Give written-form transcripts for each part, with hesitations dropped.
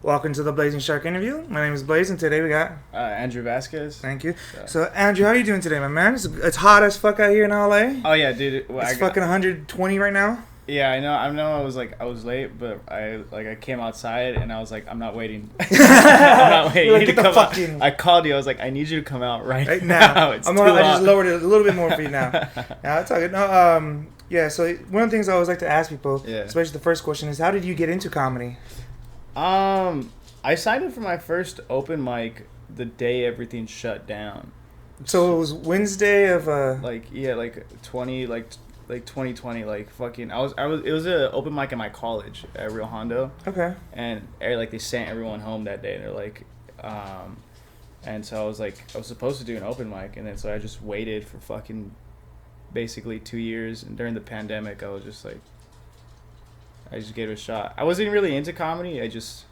Welcome to the Blazing Shark interview. My name is Blaize, and today we got Andrew Vazquez. Thank you. So, Andrew, how are you doing today, my man? It's hot as fuck out here in LA. Oh yeah, dude. Well, It's fucking 120 right now. Yeah, I know. I was late, but I came outside and I was like, I'm not waiting. I'm not waiting. Like, you need get to the come fuck out. in. I called you. I was like, I need you to come out right now. It's I too hot. just lowered it a little bit more for you now. Yeah, it's all good. No, yeah. So one of the things I always like to ask people, especially the first question, is how did you get into comedy? I signed up for my first open mic the day everything shut down. So it was Wednesday of like 2020, like fucking. I was. It was an open mic at my college at Rio Hondo. Okay. And like they sent everyone home that day. And they're like, and so I was supposed to do an open mic, and then so I just waited for fucking basically 2 years. And during the pandemic, I just gave it a shot. I wasn't really into comedy. I just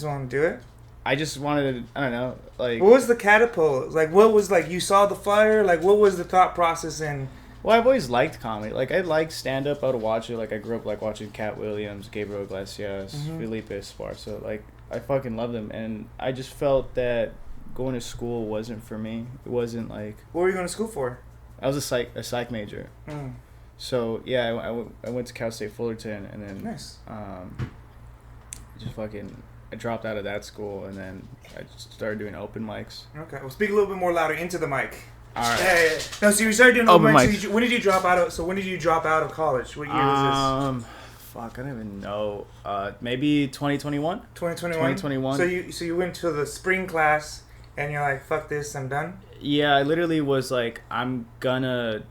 want to do it. I just wanted to. I don't know. Like, what was the catapult? Like, what was like? You saw the flyer. Like, what was the thought process in? Well, I've always liked comedy. Like, I liked stand-up. I would watch it. Like, I grew up, like, watching Cat Williams, Gabriel Iglesias, Felipe Esparza. Like, I fucking love them. And I just felt that going to school wasn't for me. It wasn't, like... What were you going to school for? I was a psych major. Mm. So, yeah, I went to Cal State Fullerton, and then... Nice. Just fucking... I dropped out of that school, and then I just started doing open mics. Okay. Well, speak a little bit more louder into the mic. All right. Yeah. No, so you started doing open mics. mic. When did you drop out of? So when did you drop out of college? What year was this? Fuck, I don't even know. Maybe 2021. 2021. 2021. So you went to the spring class, and you're like, "Fuck this, I'm done." Yeah, I literally was like, I'm gonna.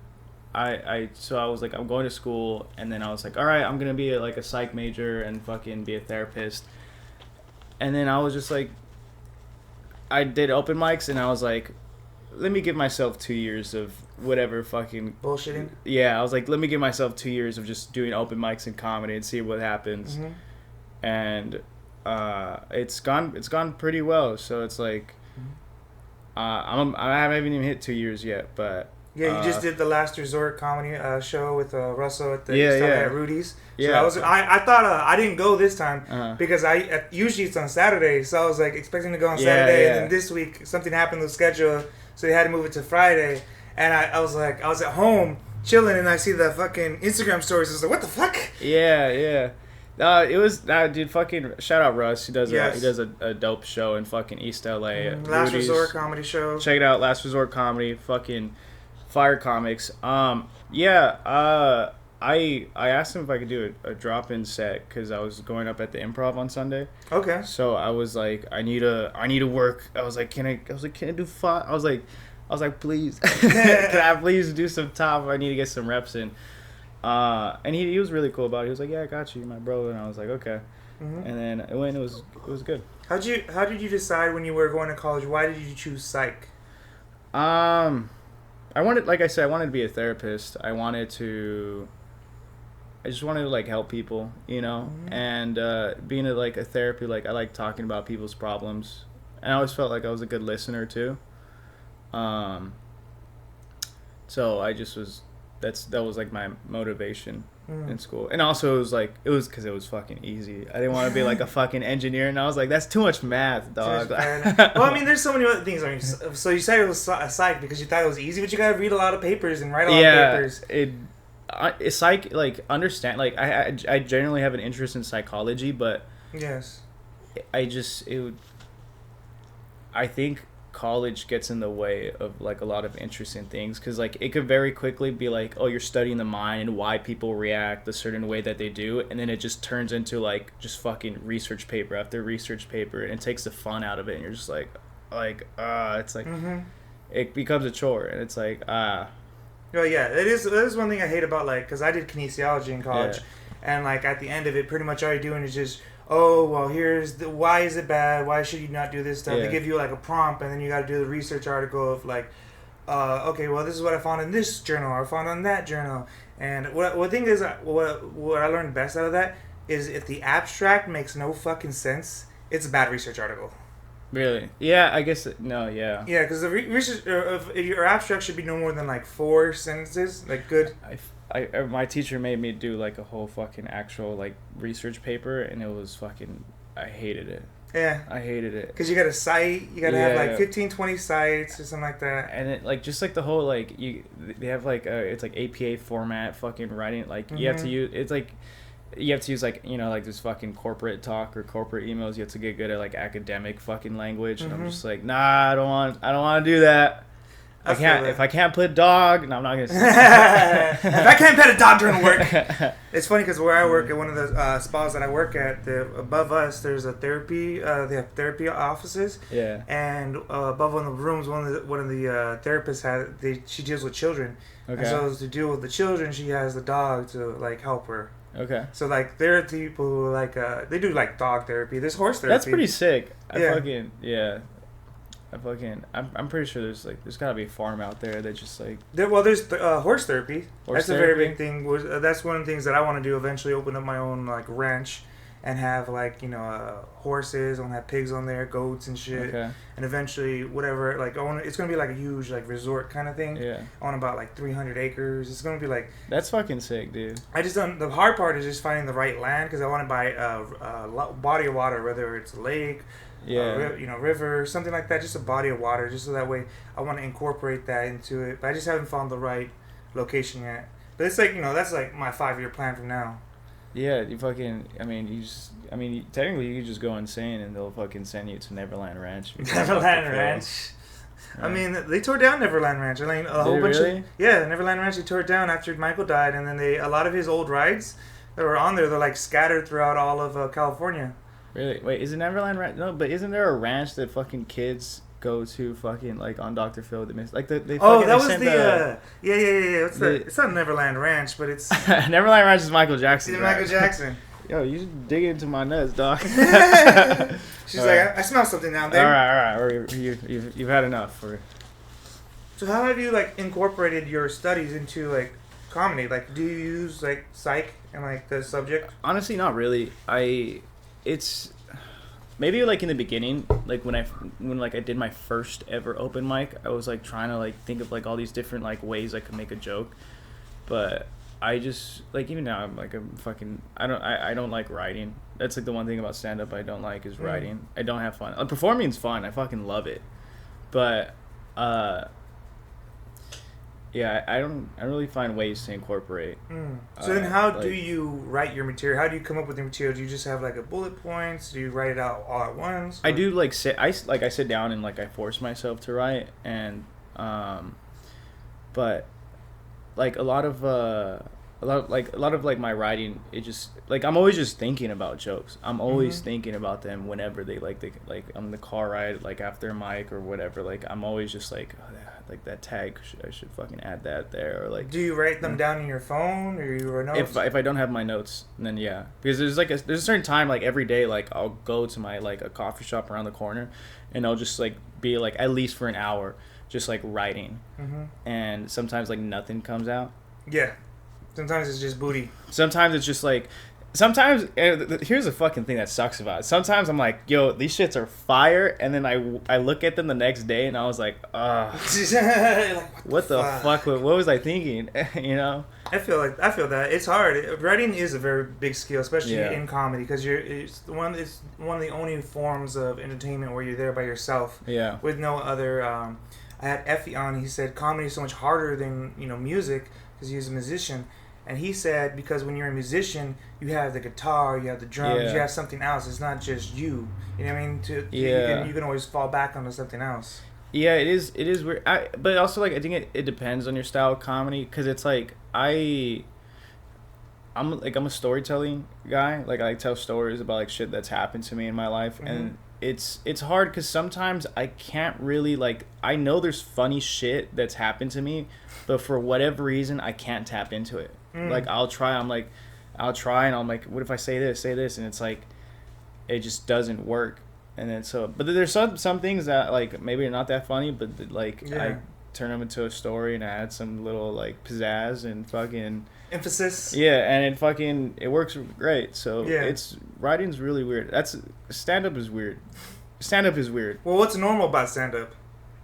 So I was like, I'm going to school, and then I was like, all right, I'm gonna be a psych major and fucking be a therapist. And then I was just like, I did open mics, and I was like, let me give myself 2 years of whatever fucking... Bullshitting? Yeah, I was like, let me give myself 2 years of just doing open mics and comedy and see what happens. Mm-hmm. And it's gone pretty well. So it's like, I haven't even hit 2 years yet, but... Yeah, you just did the Last Resort comedy show with Russell at the at Rudy's. So yeah. I thought I didn't go this time because usually it's on Saturday, so I was like expecting to go on Saturday, and then this week something happened with the schedule, so they had to move it to Friday. And I was like, I was at home chilling, and I see the fucking Instagram stories. I was like, what the fuck? Yeah. It was dude. Fucking shout out Russ. He does a dope show in fucking East LA. Last Resort comedy show. Check it out, Last Resort Comedy. Fucking fire comics. I asked him if I could do a drop-in set because I was going up at the Improv on Sunday. Okay. So I was like, I need to work. I was like, can I do 5? I was like, please, can I please do some top? I need to get some reps in. And he was really cool about it. He was like, yeah, I got you, my bro. And I was like, okay. Mm-hmm. And then it went. It was good. How did you decide when you were going to college? Why did you choose psych? I wanted to be a therapist. I just wanted to help people, you know, and being a therapy, I like talking about people's problems, and I always felt like I was a good listener too. So I just that was my motivation in school, and also it was because it was fucking easy. I didn't want to be a fucking engineer, and I was like, that's too much math, dog. Well, I mean, there's so many other things. So you said it was a psych because you thought it was easy, but you gotta read a lot of papers and write a lot of papers. It's understand. I generally have an interest in psychology, but yes, I think college gets in the way of a lot of interesting things because it could very quickly be oh, you're studying the mind and why people react a certain way that they do, and then it just turns into just fucking research paper after research paper, and it takes the fun out of it, and you're just it's it becomes a chore, and it's Well, yeah, it is one thing I hate about because I did kinesiology in college, and at the end of it, pretty much all you're doing is just, oh, well, here's why is it bad? Why should you not do this stuff? They give you a prompt, and then you got to do the research article of okay, well, this is what I found in this journal, or I found on that journal. And what thing is, what I learned best out of that is if the abstract makes no fucking sense, it's a bad research article. Really? Yeah, I guess no. Yeah. Yeah, because the research of your abstract should be no more than 4 sentences, good. My teacher made me do a whole fucking actual research paper, and it was fucking. I hated it. Yeah. I hated it. Because you got a site, you got to have like 15, 20 sites or something like that. And it like just like the whole like they have like it's like APA format fucking writing like you have to use it's like you have to use like like this fucking corporate talk or corporate emails. You have to get good at like academic fucking language, and I'm just like I don't want to do that. If I can't put dog, no, I'm not gonna say if I can't pet a dog during work. It's funny because where I work at one of the spas that I work at, above us there's a therapy. They have therapy offices. Yeah. And above one of the rooms, one of the therapists she deals with children. Okay. And so to deal with the children, she has the dog to like help her. Okay. So like there are people who like they do like dog therapy. There's horse therapy. That's pretty sick. I'm pretty sure there's gotta be a farm out there that just like there's horse therapy. That's a very big thing. That's one of the things that I want to do eventually. Open up my own like ranch and have like horses. I want to have pigs on there, goats and shit. Okay. And eventually whatever like it's gonna be like a huge like resort kind of thing. Yeah. On about like 300 acres. It's gonna be like that's fucking sick, dude. The hard part is just finding the right land because I want to buy a body of water, whether it's a lake. River, something like that, just a body of water, just so that way I want to incorporate that into it. But I just haven't found the right location yet. But it's like, that's like my 5-year plan from now. Yeah, technically you could just go insane and they'll fucking send you to Neverland Ranch. Neverland Ranch? Yeah. I mean, they tore down Neverland Ranch. I mean, a whole bunch of... Yeah, Neverland Ranch, they tore it down after Michael died, and then a lot of his old rides that were on there, they're like scattered throughout all of California. Really? Wait, is it Neverland Ranch? No, but isn't there a ranch that fucking kids go to fucking like on Dr. Phil? That miss like they fucking, that was yeah. What's that? It's not Neverland Ranch, but it's Neverland Ranch is Michael Jackson. It's Michael Jackson. Yo, you dig into my nuts, dog. She's like, I smell something down there. All right. You've had enough. So how have you like incorporated your studies into like comedy? Like, do you use like psych and like the subject? Honestly, not really. It's maybe like in the beginning, like when I did my first ever open mic, I was like trying to like think of like all these different like ways I could make a joke, but I just like even now I don't like writing. That's like the one thing about stand up I don't like is writing. I don't have fun. Performing's fun. I fucking love it, but yeah, I don't really find ways to incorporate. So then how do you write your material? How do you come up with your material? Do you just have like a bullet points? Do you write it out all at once? Or? I do like I sit down and like I force myself to write and but like a lot of like my writing, it just like I'm always just thinking about jokes. I'm always thinking about them whenever they like I'm in the car ride like after a mic or whatever. Like I'm always just like like that tag I should fucking add that there or like. Do you write them down in your phone or your notes? If I don't have my notes, then yeah, because there's a certain time like every day like I'll go to my like a coffee shop around the corner, and I'll just like be like at least for an hour just like writing, and sometimes like nothing comes out. Yeah. Sometimes it's just booty. Sometimes it's just like... Sometimes... Here's the fucking thing that sucks about it. Sometimes I'm like, yo, these shits are fire. And then I look at them the next day and I was like, ugh. Like, what the fuck? What was I thinking? I feel that. It's hard. Writing is a very big skill, especially in comedy. Because it's one of the only forms of entertainment where you're there by yourself. Yeah. With no other... I had Effie on. He said comedy is so much harder than, music. Because he's a musician. And he said, because when you're a musician, you have the guitar, you have the drums, you have something else. It's not just you. You know what I mean? You can always fall back onto something else. Yeah, it is weird. But also, like, I think it depends on your style of comedy. Because it's like, I'm a storytelling guy. Like, I tell stories about, like, shit that's happened to me in my life. And it's hard because sometimes I can't really, like, I know there's funny shit that's happened to me, but for whatever reason, I can't tap into it. Like, I'll try and I'm like, what if I say this, and it's like, it just doesn't work. And then but there's some things that, like, maybe are not that funny, but, like, I turn them into a story and I add some little, like, pizzazz and fucking... emphasis. Yeah, and it works great. So, writing's really weird. Stand-up is weird. Well, what's normal about stand-up?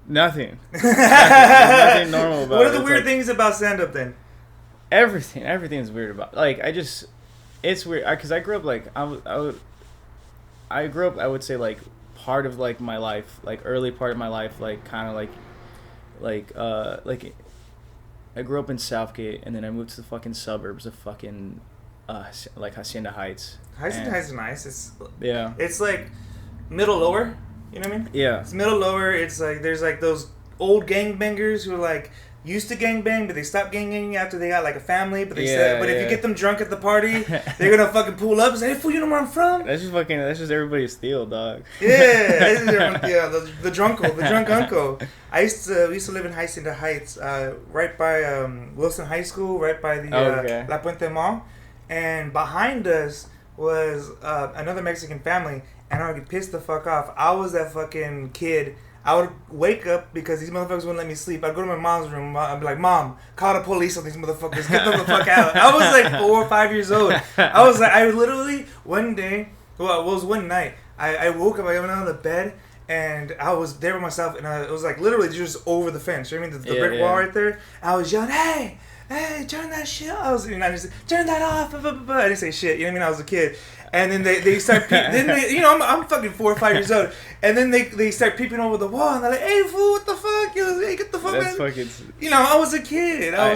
Nothing. There's nothing normal about it. What are the weird things about stand-up then? Everything's weird about. Like, it's weird because I grew up like I grew up, I would say, like, part of, like, my life, like, early part of my life, like, kind of, like, I grew up in Southgate, and then I moved to the fucking suburbs of fucking, like, Hacienda Heights. Hacienda Heights is nice. It's like middle lower. You know what I mean? Yeah. It's middle lower. It's like there's like those old gangbangers who are like used to gangbang, but they stopped gangbanging after they got like a family. But they said, but if you get them drunk at the party, they're gonna fucking pull up and say, "Hey, fool, you know where I'm from?" That's just everybody's steal, dog. Yeah, the drunk uncle. We used to live in Hacienda Heights, right by Wilson High School, right by the La Puente Mall, and behind us was another Mexican family, and I would get pissed the fuck off. I was that fucking kid. I would wake up because these motherfuckers wouldn't let me sleep. I'd go to my mom's room. I'd be like, "Mom, call the police on these motherfuckers. Get them the fuck out." I was like 4 or 5 years old. I literally, one day, well, it was one night, I woke up, I went out of the bed, and I was there by myself, and it was like literally just over the fence. You know what I mean? The brick wall right there. I was yelling, hey, turn that shit off. I was, turn that off. I didn't say shit. You know what I mean? I was a kid. And then they start peeping. I'm fucking 4 or 5 years old. And then they start peeping over the wall, and they're like, "Hey, fool, what the fuck? Hey, get the fuck out!" Fucking... I was a kid. I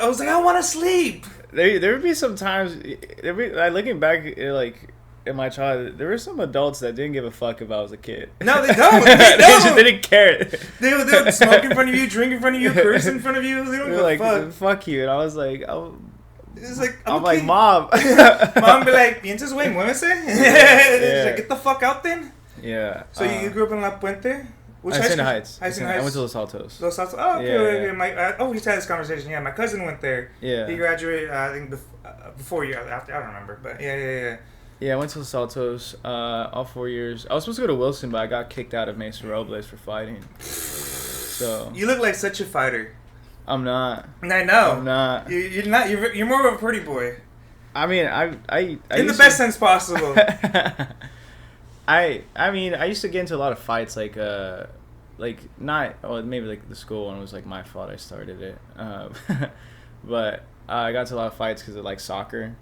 was like, I want to sleep. There would be some times. Looking back, like in my childhood, there were some adults that didn't give a fuck if I was a kid. No, they don't. They just didn't care. They would smoke in front of you, drink in front of you, curse in front of you. They don't give a fuck. Fuck you. And I was like, it's like, I'm like, Mom. Mom be like, "Piensas, güey, muévese." Like, get the fuck out then. Yeah. So you grew up in La Puente? Which Hacienda Heights. I went to Los Altos. Los Altos. Oh, okay. We just had this conversation. Yeah, my cousin went there. Yeah. He graduated, I think, before you, after, I don't remember. But yeah. Yeah, I went to Los Altos all 4 years. I was supposed to go to Wilson, but I got kicked out of Mesa Robles for fighting. So. You look like such a fighter. I'm not. I know. I'm not. You're not. You're more of a pretty boy. I mean, I in the best sense possible. I mean, I used to get into a lot of fights, maybe like the school one was like my fault. I started it, but I got into a lot of fights because of like soccer.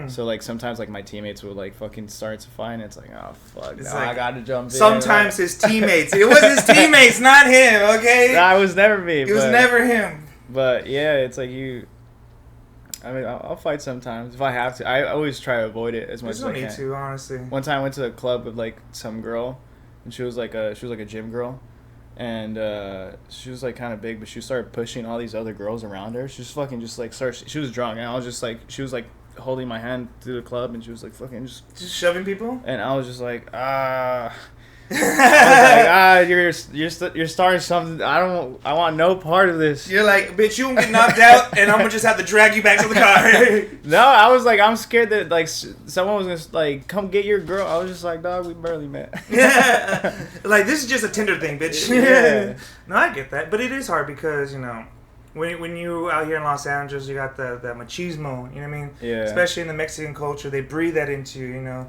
So like sometimes like my teammates would like fucking start to fight, and it's like, oh fuck, now I gotta jump in. Sometimes his teammates. It was his teammates, not him. Okay. That was never me. It was never him. But yeah, it's like you. I mean, I'll fight sometimes if I have to. I always try to avoid it as much as I can. There's no need to, honestly. One time I went to a club with like some girl, and she was like a gym girl, and she was like kind of big, but she started pushing all these other girls around her. She just fucking just like started. She was drunk, and I was just like, she was like holding my hand through the club, and she was like fucking just shoving people. And I was just like, I was like, you're starting something. I want no part of this. You're like, bitch, you won't get knocked out, and I'm gonna just have to drag you back to the car. No, I was like, I'm scared that like someone was gonna like come get your girl. I was just like, dog, we barely met. Yeah, like this is just a Tinder thing, bitch. Yeah. No, I get that, but it is hard because when you out here in Los Angeles, you got the machismo. You know what I mean? Yeah. Especially in the Mexican culture, they breed that into you.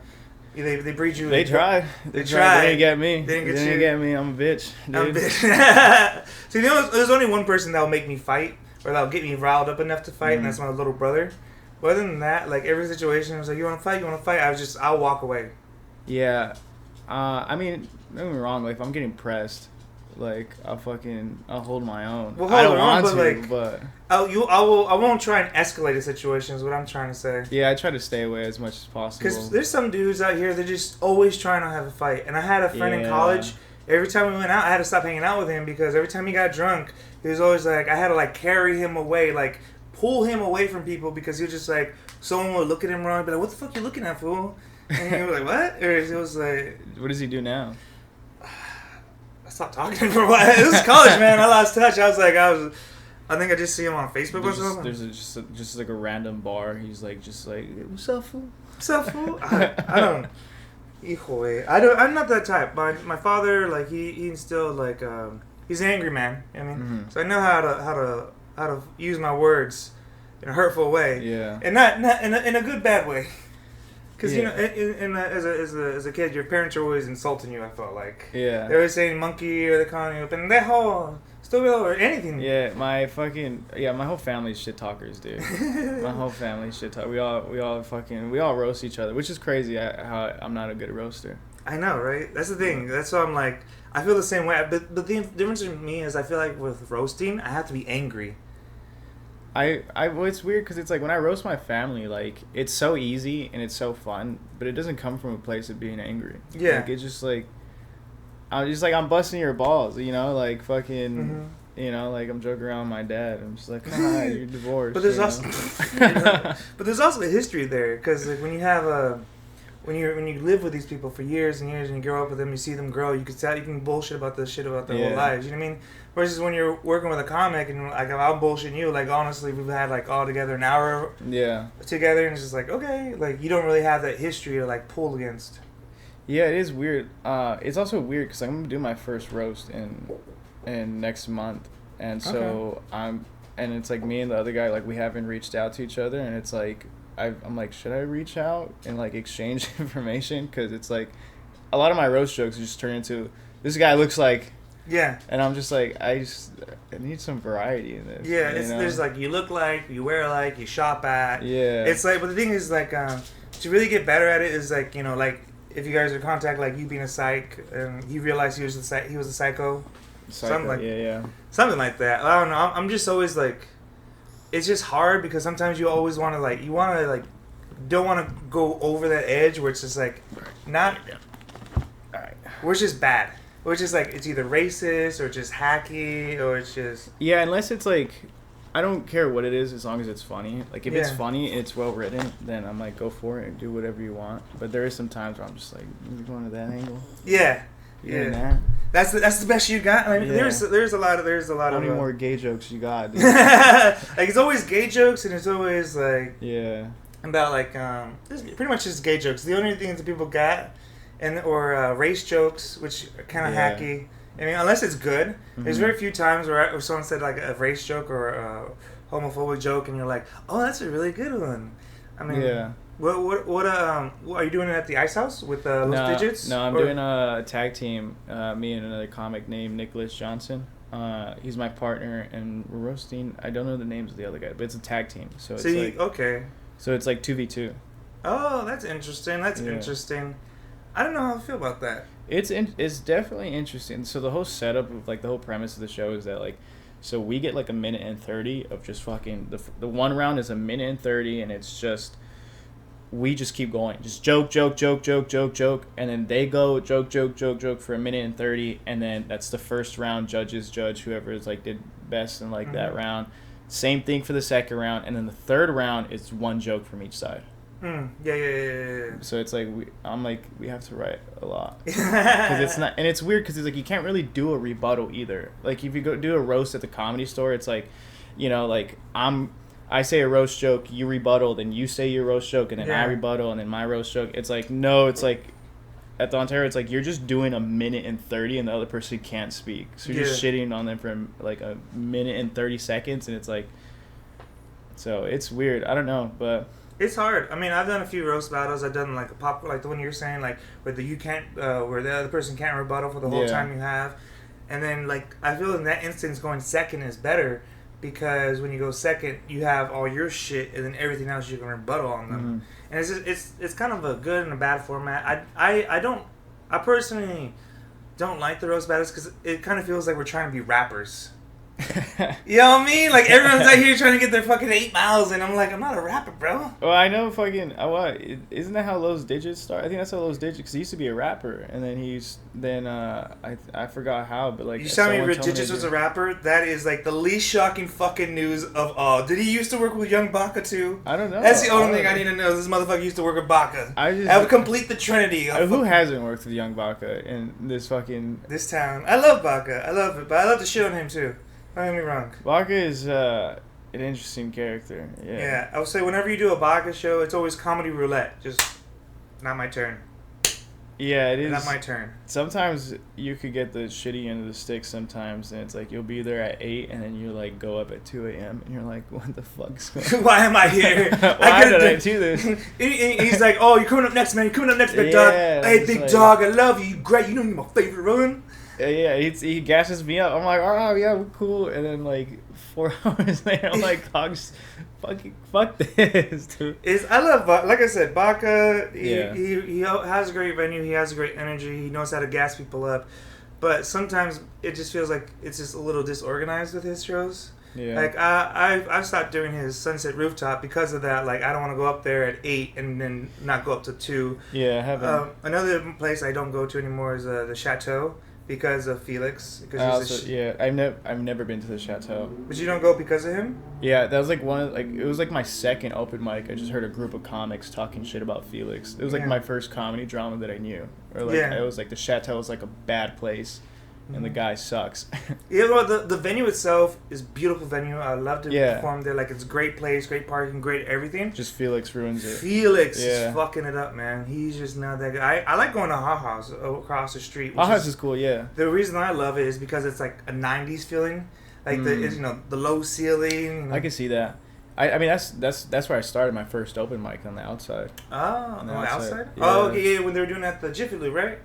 They breed you. They tried. They didn't get me. They didn't get me. I'm a bitch. Dude. I'm a bitch. See, there's only one person that'll make me fight, or that'll get me riled up enough to fight, and that's my little brother. But other than that, like every situation, I was like, "You want to fight? You want to fight?" I'll walk away. Yeah. I mean, don't get me wrong. Like if I'm getting pressed, like I'll hold my own. Well, I don't want to, but I won't try and escalate the situation. Is what I'm trying to say. Yeah, I try to stay away as much as possible. Because there's some dudes out here that just always trying to have a fight. And I had a friend in college. Every time we went out, I had to stop hanging out with him because every time he got drunk, he was always like, I had to like carry him away, like pull him away from people because he was just like, someone would look at him wrong, and be like, "What the fuck you looking at, fool?" And he was like, "What?" Or it was like, "What does he do now?" I stopped talking to him for a while. It was college, man. I lost touch. I think I just see him on Facebook or something. There's just like a random bar. He's like, "What's up, fool? What's up, fool?" I don't. I'm not that type. My father, like he instilled like he's an angry man. You know what I mean, so I know how to use my words in a hurtful way. Yeah. And not in a good bad way. Because as a kid, your parents are always insulting you. I felt like. Yeah. They're always saying monkey or they're calling you up, and that whole Still be over anything. Yeah, my whole family's shit talkers, dude. My whole family's shit talk. We all roast each other, which is crazy. How I'm not a good roaster. I know, right? That's the thing. That's why I'm like, I feel the same way. But the difference in me is I feel like with roasting, I have to be angry. Well, it's weird because it's like when I roast my family, like it's so easy and it's so fun, but it doesn't come from a place of being angry. Yeah. Like it's just like, I'm busting your balls, you know, like fucking, you know, like I'm joking around with my dad. I'm just like, you're divorced. But there's also, but there's also a history there because like when you have when you live with these people for years and years and you grow up with them, you see them grow. You can bullshit about this shit about their whole lives. You know what I mean? Versus when you're working with a comic and like I'm bullshitting you, like honestly we've had like all together an hour together and it's just like okay, like you don't really have that history to like pull against. Yeah, it is weird. It's also weird because I'm gonna do my first roast in next month, and so and it's like me and the other guy, like we haven't reached out to each other, and it's like I'm like, should I reach out and like exchange information? Because it's like a lot of my roast jokes just turn into this guy looks like. Yeah. And I'm just like, I need some variety in this. Yeah, there's like, you look like, you wear like, you shop at. Yeah. It's like, but the thing is like, to really get better at it is like, you know, like, if you guys are in contact, like you being a psych, and he realized he was a psycho. Something like, something like that. I don't know. I'm just always like, it's just hard because sometimes you always want to like, don't want to go over that edge where it's just like, not, where it's just bad. Which is like, it's either racist or just hacky or it's just... Yeah, unless it's like, I don't care what it is as long as it's funny. Like, if it's funny and it's well written, then I'm like, go for it and do whatever you want. But there is some times where I'm just like, you're going to that angle? Yeah. Yeah. That's the best you got? I mean, there's a lot of... How many more gay jokes you got, dude? Like, it's always gay jokes and it's always like... Yeah. About like, it's pretty much just gay jokes. The only things that people got... or race jokes, which are kind of hacky. I mean, unless it's good. There's very few times where someone said like a race joke or a homophobic joke, and you're like, "Oh, that's a really good one." I mean, what are you doing it at the Ice House with Los Digits? No, I'm doing a tag team. Me and another comic named Nicholas Johnson. He's my partner, and we're roasting. I don't know the names of the other guy, but it's a tag team. So it's So it's like 2v2. Oh, that's interesting. Interesting. I don't know how I feel about that. It's definitely interesting. So the whole setup of like the whole premise of the show is that like, so we get like a minute and 30 of just fucking the one round is a minute and 30 and it's just we just keep going, just joke, and then they go joke for a minute and 30, and then that's the first round. Judges judge whoever is like did best in like that round. Same thing for the second round, and then the third round is one joke from each side. Yeah. So it's like we have to write a lot because it's not, and it's weird because it's like you can't really do a rebuttal either. Like if you go do a roast at the Comedy Store, it's like, you know, like I say a roast joke, you rebuttal, then you say your roast joke, and then I rebuttal, and then my roast joke. It's like no, it's like at the Ontario, it's like you're just doing a minute and 30, and the other person can't speak, so you're just shitting on them for like a minute and 30 seconds, and it's like, so it's weird. I don't know, but. It's hard. I mean, I've done a few roast battles. I've done like a pop, like the one you're saying, like where where the other person can't rebuttal for the whole time you have, and then like I feel in that instance going second is better because when you go second, you have all your shit and then everything else you can rebuttal on them, and it's kind of a good and a bad format. I personally don't like the roast battles because it kind of feels like we're trying to be rappers. You know what I mean? Like everyone's out here trying to get their fucking 8 miles, and I'm like, I'm not a rapper, bro. Well, I know fucking what isn't that how Los Digits start? I think that's how Los Digits, because he used to be a rapper, and then I forgot how, but like you tell me Digits was a rapper. That is like the least shocking fucking news of all. Did he used to work with Young Baka too? I don't know. That's the only thing I need to know. This motherfucker used to work with Baka. I would complete the trinity. Who hasn't worked with Young Baka in this town? I love Baka. I love it, but I love to shit on him too. Don't get me wrong. Baka is an interesting character. Yeah, I would say whenever you do a Baka show, it's always comedy roulette. Just not my turn. Yeah, it is. Not my turn. Sometimes you could get the shitty end of the stick sometimes, and it's like you'll be there at 8, and then you like go up at 2 a.m., and you're like, what the fuck's going on? Why am I here? Why did I do this? He's like, oh, you're coming up next, man. You're coming up next, big dog. Hey, big dog, I love you. You're great. You know you're my favorite, Rowan. he gasses me up. I'm like, oh yeah, we're cool. And then like 4 hours later, I'm like, dogs, fuck this, dude. I love, like I said, Baca. He has a great venue. He has a great energy. He knows how to gas people up. But sometimes it just feels like it's just a little disorganized with his shows. Yeah. Like I've stopped doing his Sunset Rooftop because of that. Like I don't want to go up there at 8 and then not go up to 2. Yeah, I haven't. Another place I don't go to anymore is the Chateau because of Felix. I've never been to the Chateau. But you don't go because of him? Yeah, that was like it was like my second open mic. I just heard a group of comics talking shit about Felix. It was like my first comedy drama that I knew. Or like it was like the Chateau was like a bad place. And the guy sucks. Yeah, well, the venue itself is beautiful venue. I love to perform there. Like, it's a great place, great parking, great everything. Just Felix ruins it. Felix is fucking it up, man. He's just not that good. I like going to Ha-Ha's across the street. Ha-Ha's is cool, yeah. The reason I love it is because it's like a 90s feeling. Like, the low ceiling. I can see that. I mean, that's where I started my first open mic on the outside. Oh, on the outside? Yeah. Oh, okay, yeah, when they were doing that at the Jiffy Lube, right?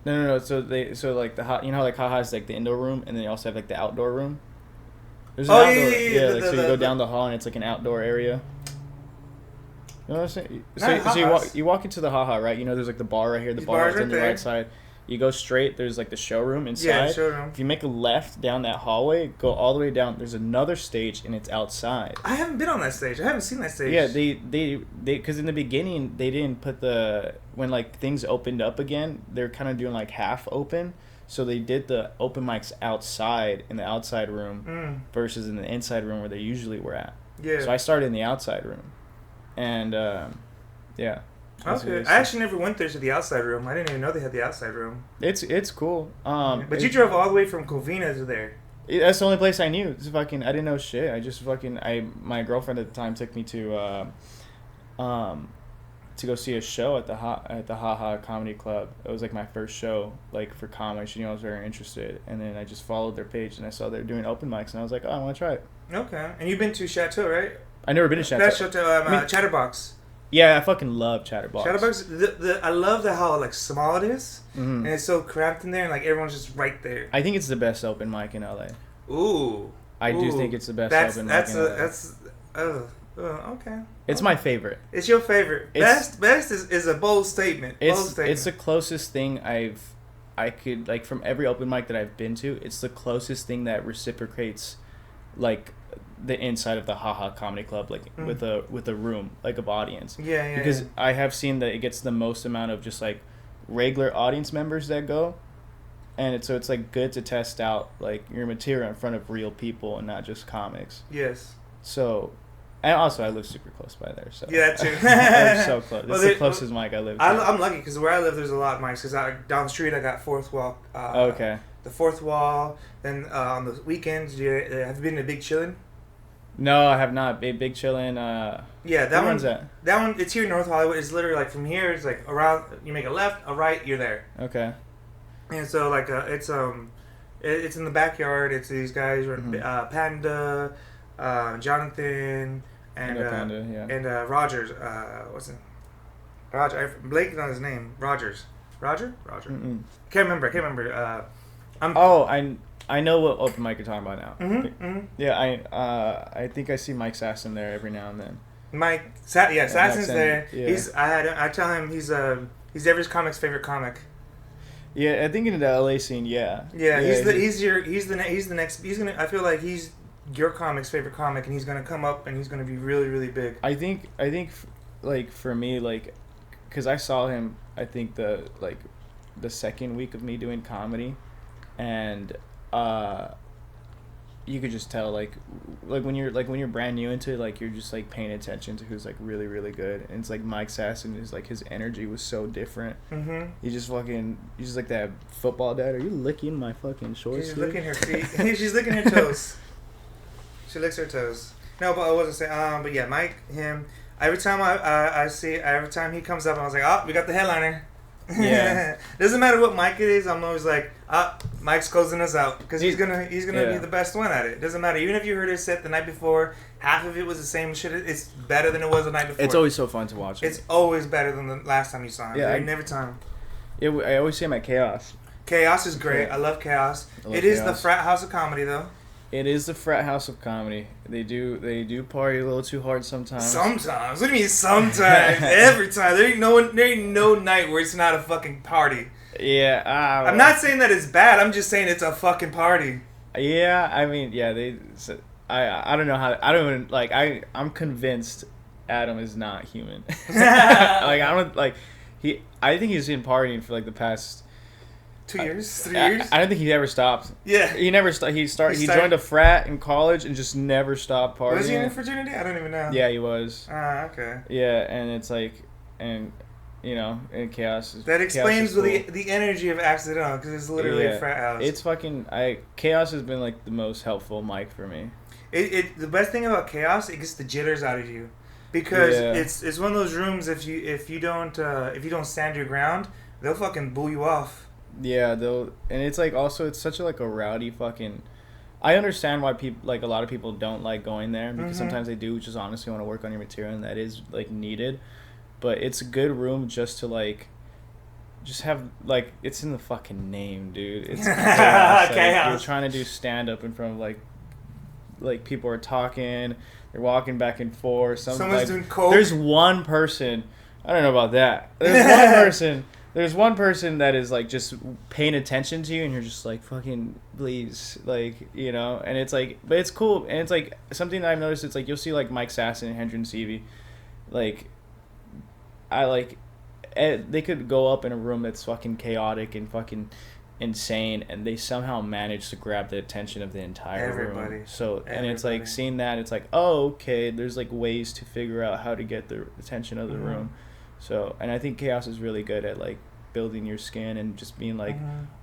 No. So like you know how like Ha-Ha is like the indoor room, and then you also have like the outdoor room. There's an outdoor, so you go down the hall and it's like an outdoor area. You know what I'm saying? So you walk into the Ha-Ha, right? You know, there's like the bar right here. The bar is on the right side. You go straight. There's like the showroom inside. Yeah, showroom. If you make a left down that hallway, go all the way down. There's another stage, and it's outside. I haven't been on that stage. I haven't seen that stage. Yeah, they because in the beginning they didn't put when like things opened up again. They're kind of doing like half open, so they did the open mics outside in the outside room versus in the inside room where they usually were at. Yeah. So I started in the outside room, and yeah. Okay, I actually never went there to the outside room. I didn't even know they had the outside room. It's cool. But you drove all the way from Covina to there. That's the only place I knew. It's I didn't know shit. I just my girlfriend at the time took me to go see a show at the Ha-Ha Comedy Club. It was like my first show like for comedy. She knew I was very interested, and then I just followed their page and I saw they were doing open mics, and I was like, oh, I want to try it. Okay, and you've been to Chateau, right? I never been to Chateau. That's Chateau. Chatterbox. Yeah, I fucking love Chatterbox. Chatterbox, I love how like small it is, and it's so cramped in there, and like everyone's just right there. I think it's the best open mic in LA. Ooh. I do think it's the best open mic in LA. Okay. It's my favorite. It's your favorite. Best is a bold statement. It's the closest thing I could like from every open mic that I've been to. It's the closest thing that reciprocates, like, the inside of the Ha-Ha Comedy Club, like with a room, like of audience. Yeah. Because I have seen that it gets the most amount of just like regular audience members that go, and it's like good to test out like your material in front of real people and not just comics. Yes. So, and also I live super close by there. So yeah, too. I'm so close. It's the closest mic I live to. I'm lucky because where I live, there's a lot of mics. Because down the street, I got Fourth Wall. Okay. The Fourth Wall. Then on the weekends, have you been to Big Chillin'? No, I have not. Big Chillin'. Yeah, that one's that one. It's here in North Hollywood. It's literally like from here. It's like around. You make a left, a right, you're there. Okay. And so like it's in the backyard. It's these guys, Panda, Jonathan, and Panda, yeah. and Rogers. What's it? Roger. I'm blanking on his name. Roger. Mm-mm. Can't remember. I know what open mic you're talking about now. Mm-hmm. Yeah, I think I see Mike Sasson there every now and then. Sasson's there. Yeah. I tell him he's every comic's favorite comic. Yeah, I think in the LA scene, yeah. Yeah, he's the next. I feel like he's your comic's favorite comic, and he's gonna come up and he's gonna be really, really big. I think like for me, like, cause I saw him. I think the second week of me doing comedy, and you could just tell like when you're brand new into it, like you're just like paying attention to who's like really, really good, and it's like Mike Sasson is like his energy was so different. Mm-hmm. He's just like that football dad. Are you licking my fucking shorts? She's licking her feet. She's licking her toes. She licks her toes. No, but I wasn't saying. But yeah, Mike, him. Every time every time he comes up, I was like, oh, we got the headliner. Yeah. Doesn't matter what Mike it is. I'm always like, Mike's closing us out because he's gonna be the best one at it. Doesn't matter. Even if you heard his set the night before, half of it was the same shit. It's better than it was the night before. It's always so fun to watch. It's always better than the last time you saw him. Yeah, every time. Yeah, I always see him at Chaos. Chaos is great. I love Chaos. It is the frat house of comedy, though. It is the frat house of comedy. They do party a little too hard sometimes. Sometimes. What do you mean sometimes? Every time. There ain't no night where it's not a fucking party. Yeah. I'm not saying that it's bad. I'm just saying it's a fucking party. Yeah. I mean, yeah. I don't know how. I don't even like. I'm convinced Adam is not human. Like I don't like. I think he's been partying for like the past 2 years, 3 years. I don't think he ever stopped. Yeah, he never stopped. He joined a frat in college and just never stopped partying. Was he in fraternity? I don't even know. Yeah, he was. Okay. Yeah, and it's like, and you know, and Chaos is. That explains Chaos is cool. the energy of Accidental, because it's literally a frat house. It's fucking. Chaos has been like the most helpful mic for me. The best thing about Chaos, it gets the jitters out of you, because it's one of those rooms. If you don't stand your ground, they'll fucking boo you off. Yeah, and it's like also it's such a rowdy fucking. I understand why people a lot of people don't like going there, because sometimes they do just honestly want to work on your material, and that is like needed, but it's a good room just to just have it's in the fucking name, dude. It's chaos. You're trying to do stand up in front of like people are talking, they're walking back and forth. Someone's doing coke. There's one person. I don't know about that. There's one person that is like just paying attention to you, and you're just like fucking Blaize, you know. And it's like, but it's cool, and it's like something that I've noticed. It's like you'll see like Mike Sasson and Hendren Seavey, they could go up in a room that's fucking chaotic and fucking insane, and they somehow manage to grab the attention of the entire room. So and it's like seeing that, it's like, oh, okay, there's like ways to figure out how to get the attention of the room. So, and I think Chaos is really good at building your skin and just being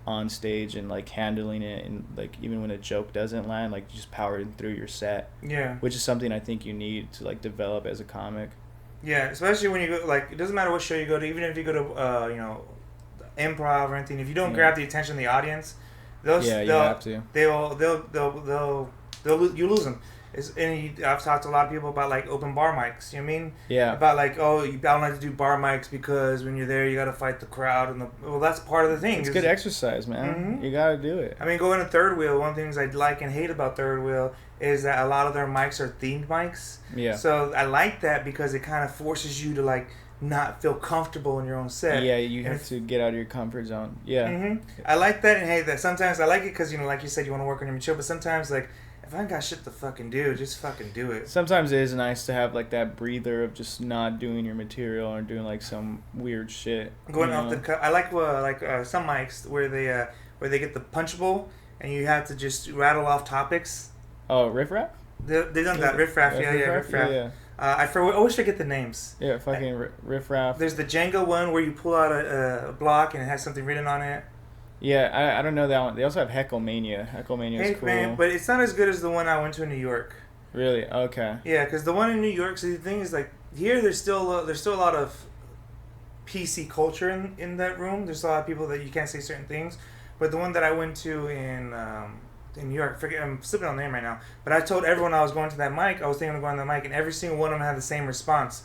on stage and handling it, and even when a joke doesn't land, just powering through your set. Yeah. Which is something I think you need to develop as a comic. Yeah, especially when you go it doesn't matter what show you go to, even if you go to improv or anything. If you don't grab the attention of the audience, you have to. You lose them. I've talked to a lot of people about open bar mics. You know what I mean? Yeah. About you don't like to do bar mics because when you're there you got to fight the crowd that's part of the thing. It's good exercise, man. You got to do it. I mean, going to Third Wheel, one of the things I like and hate about Third Wheel is that a lot of their mics are themed mics. Yeah. So I like that because it kind of forces you to not feel comfortable in your own set. Yeah, you have to get out of your comfort zone. Yeah. I like that and hate that. Sometimes I like it because like you said, you want to work on your material, but sometimes if I ain't got shit to fucking do, just fucking do it. Sometimes it is nice to have that breather of just not doing your material or doing some weird shit. Going off the cut. I like some mics where they get the punch bowl and you have to just rattle off topics. Oh, Riff Raff? They done that. Riff Raff, Riff Raff. Yeah. I always forget the names. Yeah, fucking Riff Raff. There's the Jenga one where you pull out a block and it has something written on it. Yeah, I don't know that one. They also have Hecklemania. Hecklemania is cool. Man, but it's not as good as the one I went to in New York. Really? Okay. Yeah, because the one in New York, so the thing is here there's still a lot of PC culture in that room. There's a lot of people that you can't say certain things. But the one that I went to in New York, I'm slipping on the name right now. But I told everyone I was going to that mic. I was thinking of going to that mic, and every single one of them had the same response.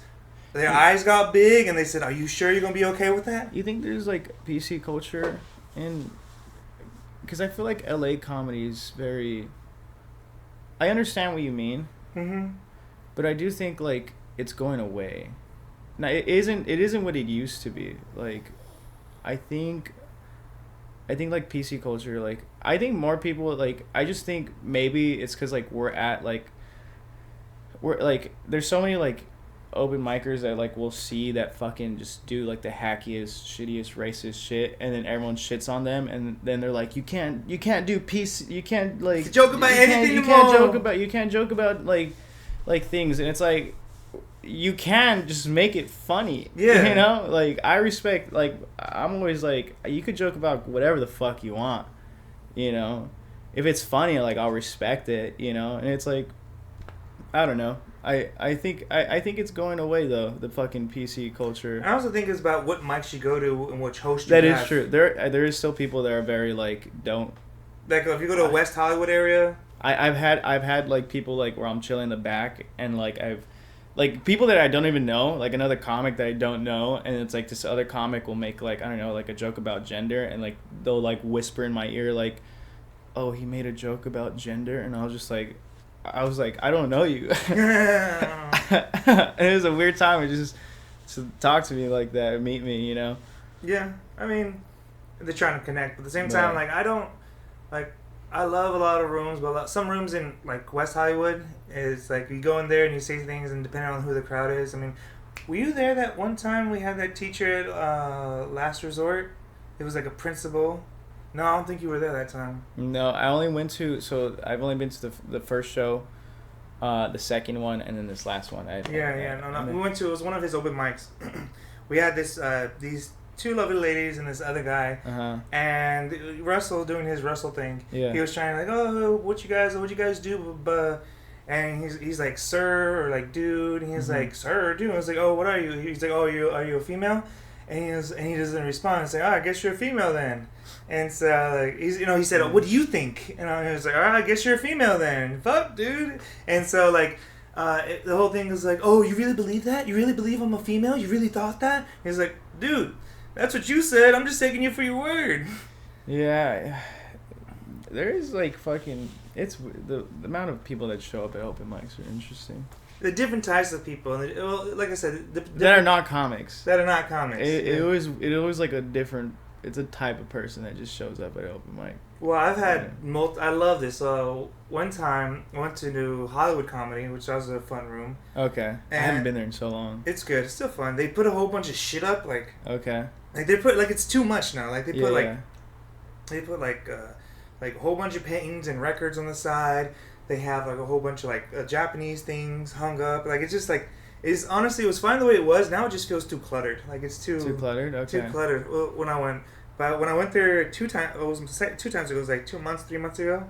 Their eyes got big, and they said, "Are you sure you're gonna be okay with that?" You think there's PC culture? Because I feel like LA comedy is very. I understand what you mean, but I do think it's going away. Now it isn't what it used to be. I think PC culture. I think more people I just think maybe it's because we're at we're there's so many open micers that will see that fucking just do the hackiest, shittiest, racist shit, and then everyone shits on them, and then they're you can't do peace, you can't joke about anything. You can't joke about things, and it's you can just make it funny. Yeah, you know, I respect I'm always you could joke about whatever the fuck you want, you know, if it's funny I'll respect it, you know, and it's I don't know. I think it's going away though, the fucking PC culture. I also think it's about what mics you go to and which host you That have. Is true. There is still people that are very don't. If you go to a West Hollywood area. I've had people where I'm chilling in the back and like people that I don't even know, like another comic that I don't know, and it's like this other comic will make like, I don't know, like a joke about gender, and like they'll like whisper in my ear like, oh, he made a joke about gender, and I was like, I don't know you. And it was a weird time. It just to talk to me like that, meet me, you know. Yeah, I mean, they're trying to connect, but at the same time, like I don't like. I love a lot of rooms, but some rooms in like West Hollywood is like you go in there and you say things, and depending on who the crowd is. I mean, were you there that one time we had that teacher at Last Resort? It was like a principal. No, I don't think you were there that time. No, I've only been to the first show, the second one, and then this last one. No. We went to, it was one of his open mics. We had these two lovely ladies and this other guy, and Russell doing his Russell thing. Yeah. He was trying like, oh, what you guys do, and he's like, sir, or like, dude, and he's like, sir, dude. I was like, oh, what are you? He's like, oh, are you a female? And he doesn't respond. He's like, oh, I guess you're a female then. And so like he said, oh, what do you think? And I was like, all right, I guess you're a female then. Fuck, dude. And so like. The whole thing was like, oh, you really believe that? You really believe I'm a female? You really thought that? He's like, dude, that's what you said. I'm just taking you for your word. Yeah. There is like fucking... It's the amount of people that show up at open mics are interesting. The different types of people. And like I said... that are not comics. It always like a different... It's a type of person that just shows up at open mic. Well, I've had I love this. One time I went to do Hollywood Comedy, which was a fun room. Okay. I haven't been there in so long. It's good. It's still fun. They put a whole bunch of shit up, like. Okay. Like they put it's too much now. Like they put like a whole bunch of paintings and records on the side. They have like a whole bunch of like Japanese things hung up. Like it's just like. Honestly, it was fine the way it was. Now it just feels too cluttered. Like it's too cluttered. Okay. Too cluttered. Well, when I went there 2 times, it was 2 times ago. It was like 3 months ago.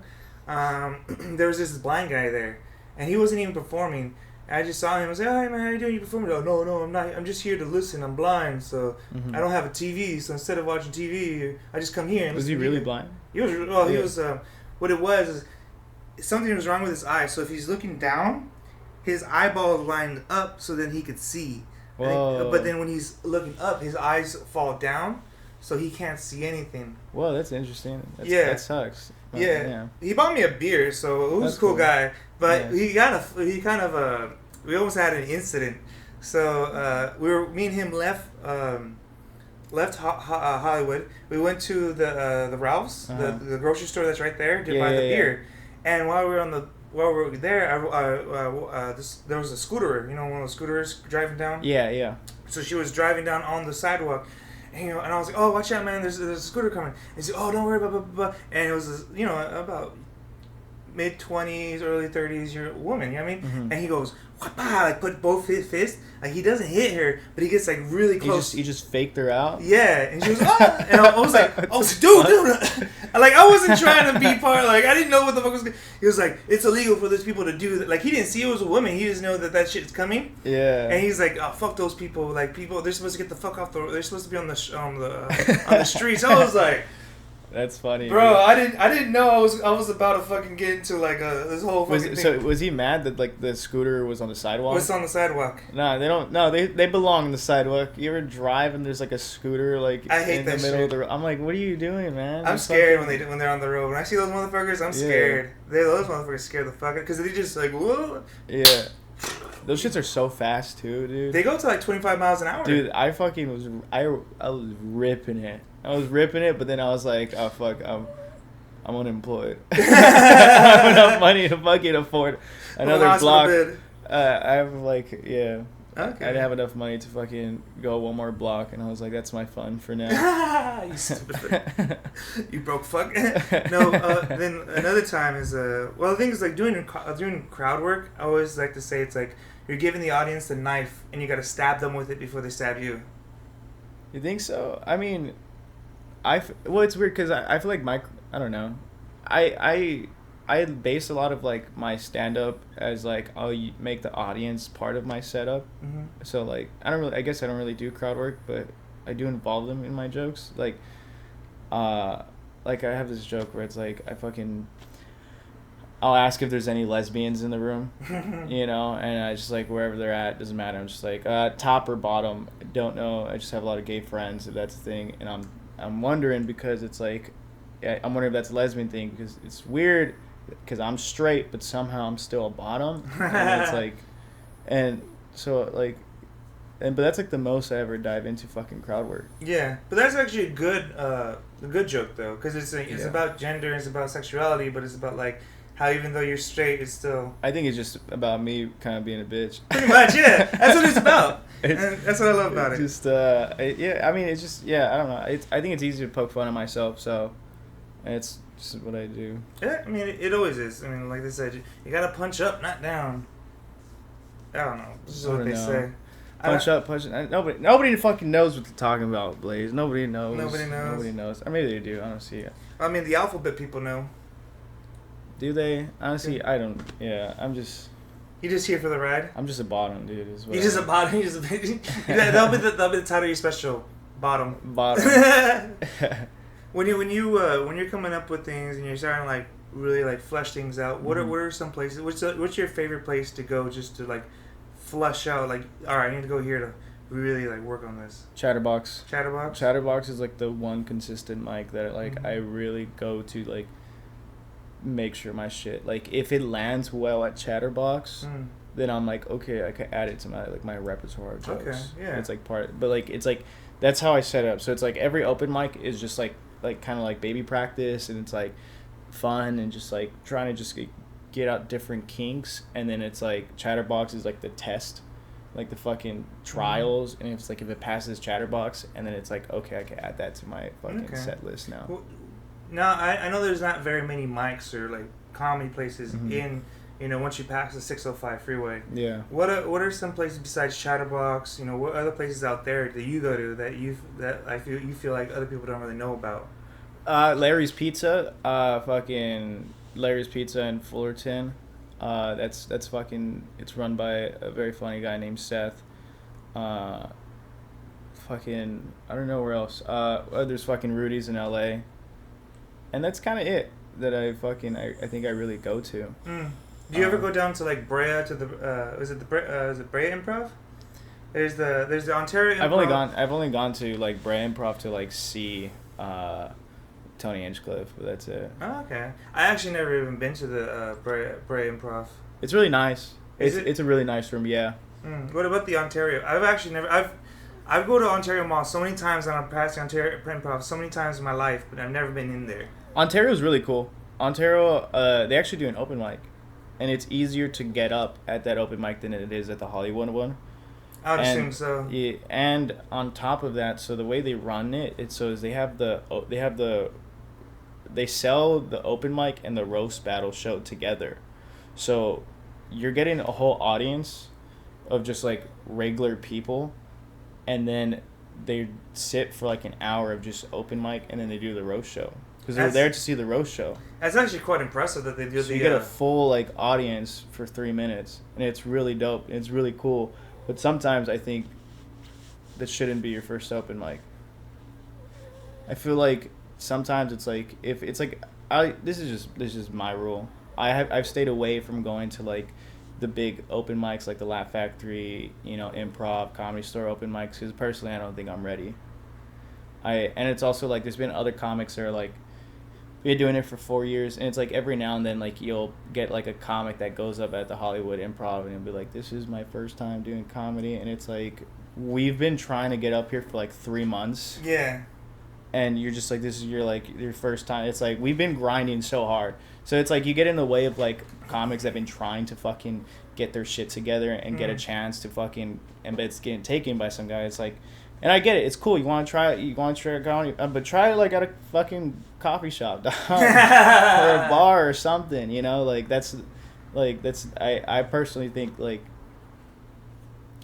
There was this blind guy there, and he wasn't even performing. I just saw him. I was like, "Hey man, how you doing? You performing?" Oh, no, I'm not. I'm just here to listen. I'm blind, so I don't have a TV. So instead of watching TV, I just come here. And was he really blind? He was. Well, he was. What it was is something was wrong with his eye. So if he's looking down, his eyeball lined up so then he could see. Whoa. But then when he's looking up, his eyes fall down, so he can't see anything. Whoa, that's interesting. That sucks. But, yeah. He bought me a beer, so it was a cool guy. But we almost had an incident. So me and him left Hollywood. We went to the Ralph's, the grocery store that's right there, to buy the beer. And while we were there, there was a scooterer, one of those scooterers driving down. Yeah. So she was driving down on the sidewalk, and I was like, "Oh, watch out, man! There's a scooter coming." And she said, "Oh, don't worry, blah blah blah." And it was about mid-20s, early 30s year woman. You know what I mean? Mm-hmm. And he goes, "Wah-bah," like put both his fists. Like he doesn't hit her, but he gets like really close. He just faked her out. Yeah, and she was and I was like, dude. Like I wasn't trying to be part. Like I didn't know what the fuck was. He was like, it's illegal for those people to do that. Like he didn't see it was a woman. He just know that shit is coming. Yeah. And he's like, oh fuck those people. Like people, they're supposed to get the fuck off the. They're supposed to be on the streets. I was like. That's funny, bro. Dude. I didn't know I was about to fucking get into like this whole fucking thing. So was he mad that like the scooter was on the sidewalk? Was on the sidewalk? Nah, they don't. No, they belong on the sidewalk. You ever drive and there's like a scooter like I hate in that the middle shit. of the road? I'm like, what are you doing, man? I'm scared when they're on the road. When I see those motherfuckers, I'm scared. Those motherfuckers scare the fuck out because they just like whoa. Yeah. Those shits are so fast too, dude. They go to like 25 miles an hour. Dude, I was ripping it. But then I was like, oh fuck, I'm unemployed. I have enough money to fucking afford another block. I have Okay. I'd have enough money to fucking go one more block, and I was like, that's my fun for now. You stupid. You broke fuck. No, then another time is the thing is like doing crowd work. I always like to say it's like you're giving the audience the knife, and you got to stab them with it before they stab you. You think so? I mean, it's weird because I feel like I don't know. I base a lot of like my stand up as like I'll make the audience part of my setup. Mm-hmm. So like I guess I don't really do crowd work, but I do involve them in my jokes. Like I have this joke where it's like I fucking I'll ask if there's any lesbians in the room, you know, and I just like wherever they're at, doesn't matter. I'm just like top or bottom, I don't know. I just have a lot of gay friends, if that's the thing, and I'm wondering because it's like, I'm wondering if that's a lesbian thing because it's weird because I'm straight, but somehow I'm still a bottom, and it's like, and so like. But that's like the most I ever dive into fucking crowd work. Yeah, but that's actually a good joke though, because it's about gender, it's about sexuality, but it's about like how even though you're straight, it's still. I think it's just about me kind of being a bitch. Pretty much, yeah. That's what it's about. And that's what I love about it. Just I mean, it's just I don't know. I think it's easy to poke fun at myself, so it's just what I do. Yeah, I mean, it always is. I mean, like they said, you gotta punch up, not down. I don't know. This is what they say. Punch up, punch. Nobody fucking knows what they're talking about, Blaize. Nobody knows. Nobody knows. Or maybe they do. I don't see it. I mean, the alphabet people know. Do they? Honestly, I don't. Yeah, I'm just. You just here for the ride? I'm just a bottom, dude. You're just a bottom. That'll be the title of your special. Bottom. When you're coming up with things and you're starting to like really like flesh things out, what are some places? What's your favorite place to go just to like flush out, like, all right, I need to go here to really like work on this? Chatterbox is like the one consistent mic that like I really go to like make sure my shit, like if it lands well at Chatterbox, then I'm like, okay, I can add it to my repertoire of jokes. Okay, yeah. It's like but like it's like that's how I set it up. So it's like every open mic is just like kind of like baby practice, and it's like fun and just like trying to just get out different kinks, and then it's like Chatterbox is like the test, like the fucking trials, and it's like if it passes Chatterbox, and then it's like, okay, I can add that to my fucking set list now. Well, now I know there's not very many mics or like comedy places in, you know, once you pass the 605 freeway. Yeah. What are some places besides Chatterbox? You know, what other places out there that you go to that you feel like other people don't really know about? Larry's Pizza, fucking Larry's Pizza in Fullerton. That's fucking. It's run by a very funny guy named Seth. Fucking, I don't know where else. There's fucking Rudy's in LA, and that's kind of it that I think I really go to. Do you ever go down to like Brea to the is it Brea Improv? There's the Ontario Improv. I've only gone to like Brea Improv to like see Tony Hinchcliffe, but that's it. Oh, okay. I actually never even been to the Brea Improv. It's really nice. It's a really nice room, yeah. What about the Ontario? I've actually never. I've go to Ontario Mall so many times, and I've passed the Ontario Improv so many times in my life, but I've never been in there. Ontario's really cool. Ontario, they actually do an open mic, and it's easier to get up at that open mic than it is at the Hollywood one. I would assume so. Yeah, and on top of that, so the way they run it, is they sell the open mic and the roast battle show together. So you're getting a whole audience of just like regular people, and then they sit for like an hour of just open mic, and then they do the roast show. Because they're there to see the roast show. That's actually quite impressive that they do. So you get a full like audience for 3 minutes, and it's really dope. It's really cool. But sometimes I think that shouldn't be your first open mic. I feel like sometimes it's like if it's like this is just my rule. I've stayed away from going to like the big open mics like the Laugh Factory, you know, Improv, Comedy Store open mics, because personally I don't think I'm ready. And it's also like there's been other comics that are like been doing it for 4 years, and it's like every now and then like you'll get like a comic that goes up at the Hollywood Improv and you'll be like, this is my first time doing comedy, and it's like we've been trying to get up here for like 3 months. Yeah. And you're just like, this is your first time. It's like we've been grinding so hard, so it's like you get in the way of like comics that have been trying to fucking get their shit together and get a chance to fucking, and it's getting taken by some guy. It's like, and I get it, it's cool, you want to try a comedy, but try it like at a fucking coffee shop, dog, or a bar or something, you know, like that's I personally think like,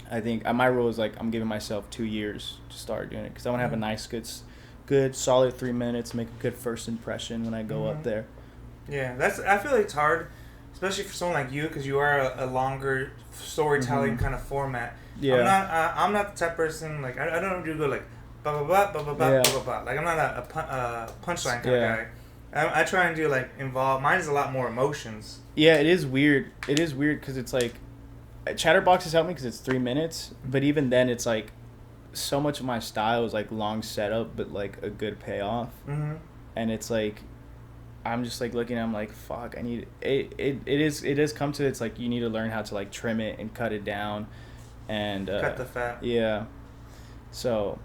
I think my rule is like I'm giving myself 2 years to start doing it, because I want to have a nice good solid 3 minutes, make a good first impression when I go up there. Yeah, I feel like it's hard, especially for someone like you, because you are a longer storytelling kind of format. Yeah. I'm not the type of person, like I don't do go like blah blah blah blah blah blah blah blah. Like I'm not a punchline kind of guy. I try and do like involve. Mine is a lot more emotions. Yeah, it is weird. It is weird because it's like, Chatterboxes help me because it's 3 minutes, but even then it's like, so much of my style is like long setup, but like a good payoff, and it's like, I'm just like looking at, I'm like, fuck, I need it. It has come to, it's like you need to learn how to like trim it and cut it down, and cut the fat. Yeah, so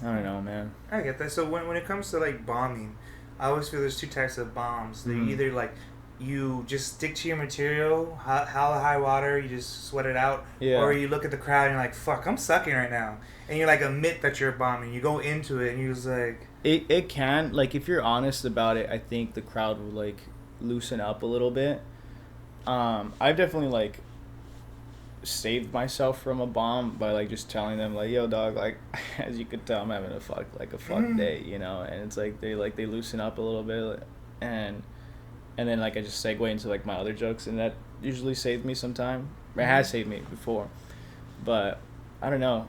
I don't know, man. I get that. So when it comes to like bombing, I always feel there's two types of bombs. They either like you just stick to your material, high water, you just sweat it out, or you look at the crowd and you're like, fuck, I'm sucking right now, and you like admit that you're bombing. You go into it and you're just like, it can, like, if you're honest about it, I think the crowd will like loosen up a little bit. I've definitely like saved myself from a bomb by like just telling them like, yo dog, like, as you could tell, I'm having a fuck day, you know, and it's like they loosen up a little bit, and then like I just segue into like my other jokes, and that usually saved me sometime. It has saved me before, but I don't know.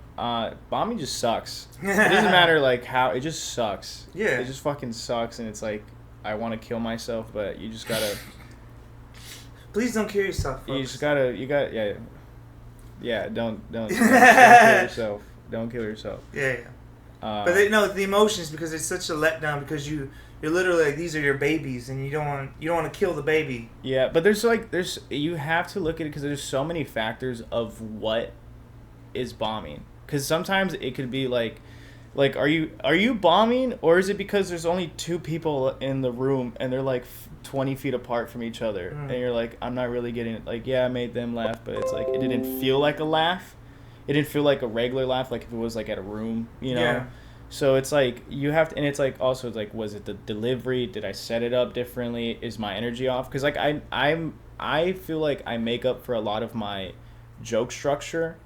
Bombing just sucks. It doesn't matter like how, it just sucks. Yeah, it just fucking sucks, and it's like I want to kill myself, but you just gotta. Please don't kill yourself, folks. You just gotta. Yeah. Don't kill yourself. Don't kill yourself. Yeah. But the emotions, because it's such a letdown, because you're literally like, these are your babies, and you don't want to kill the baby. Yeah, but you have to look at it because there's so many factors of what is bombing. Because sometimes it could be like are you bombing, or is it because there's only two people in the room and they're like 20 feet apart from each other, and you're like, I'm not really getting it. Like, yeah, I made them laugh, but it's like it didn't feel like a laugh. It didn't feel like a regular laugh, like if it was like at a room, you know. Yeah. So it's like you have to, and it's like also it's like, was it the delivery? Did I set it up differently? Is my energy off? Because like I feel like I make up for a lot of my joke structure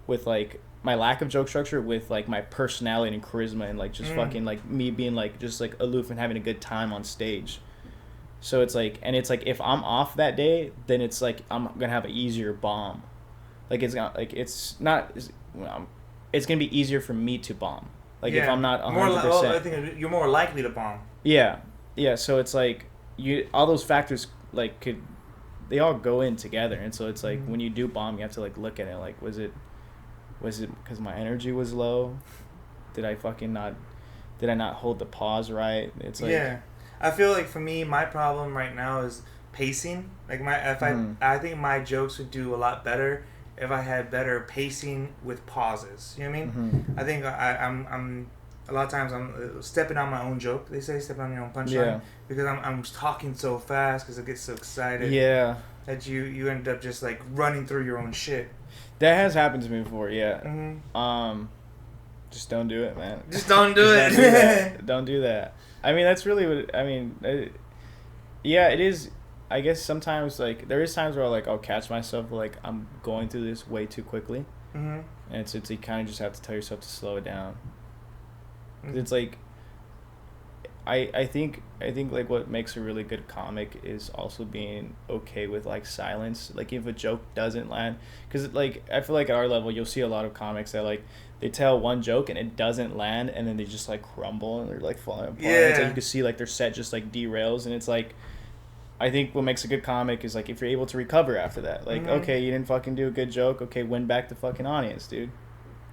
with like my lack of joke structure with like my personality and charisma, and like just fucking like me being like just like aloof and having a good time on stage. So it's like, and it's like if I'm off that day, then it's like I'm gonna have an easier bomb. Like it's not like it's gonna be easier for me to bomb. Like if I'm not 100%. I think you're more likely to bomb. Yeah. So it's like all those factors like they all go in together, and so it's like when you do bomb, you have to like look at it like, was it because my energy was low? Did I not hold the pause right? It's like I feel like for me, my problem right now is pacing. Like I think my jokes would do a lot better if I had better pacing with pauses. You know what I mean? I think I'm a lot of times I'm stepping on my own joke. They say step on your own punchline because I'm talking so fast because I get so excited. Yeah. That you end up just like running through your own shit. That has happened to me before. Yeah. Just don't do it, man. Just don't do it. Don't do that. I mean, that's really what I mean. Yeah, it is. I guess sometimes like there is times where I'll catch myself like I'm going through this way too quickly, and it's you kind of just have to tell yourself to slow it down. 'Cause it's like I think like what makes a really good comic is also being okay with like silence. Like if a joke doesn't land, because like I feel like at our level you'll see a lot of comics that like they tell one joke and it doesn't land, and then they just like crumble and they're like falling apart. Yeah. It's like you can see like their set just like derails, and it's like I think what makes a good comic is like if you're able to recover after that. Like okay, you didn't fucking do a good joke. Okay, win back the fucking audience, dude.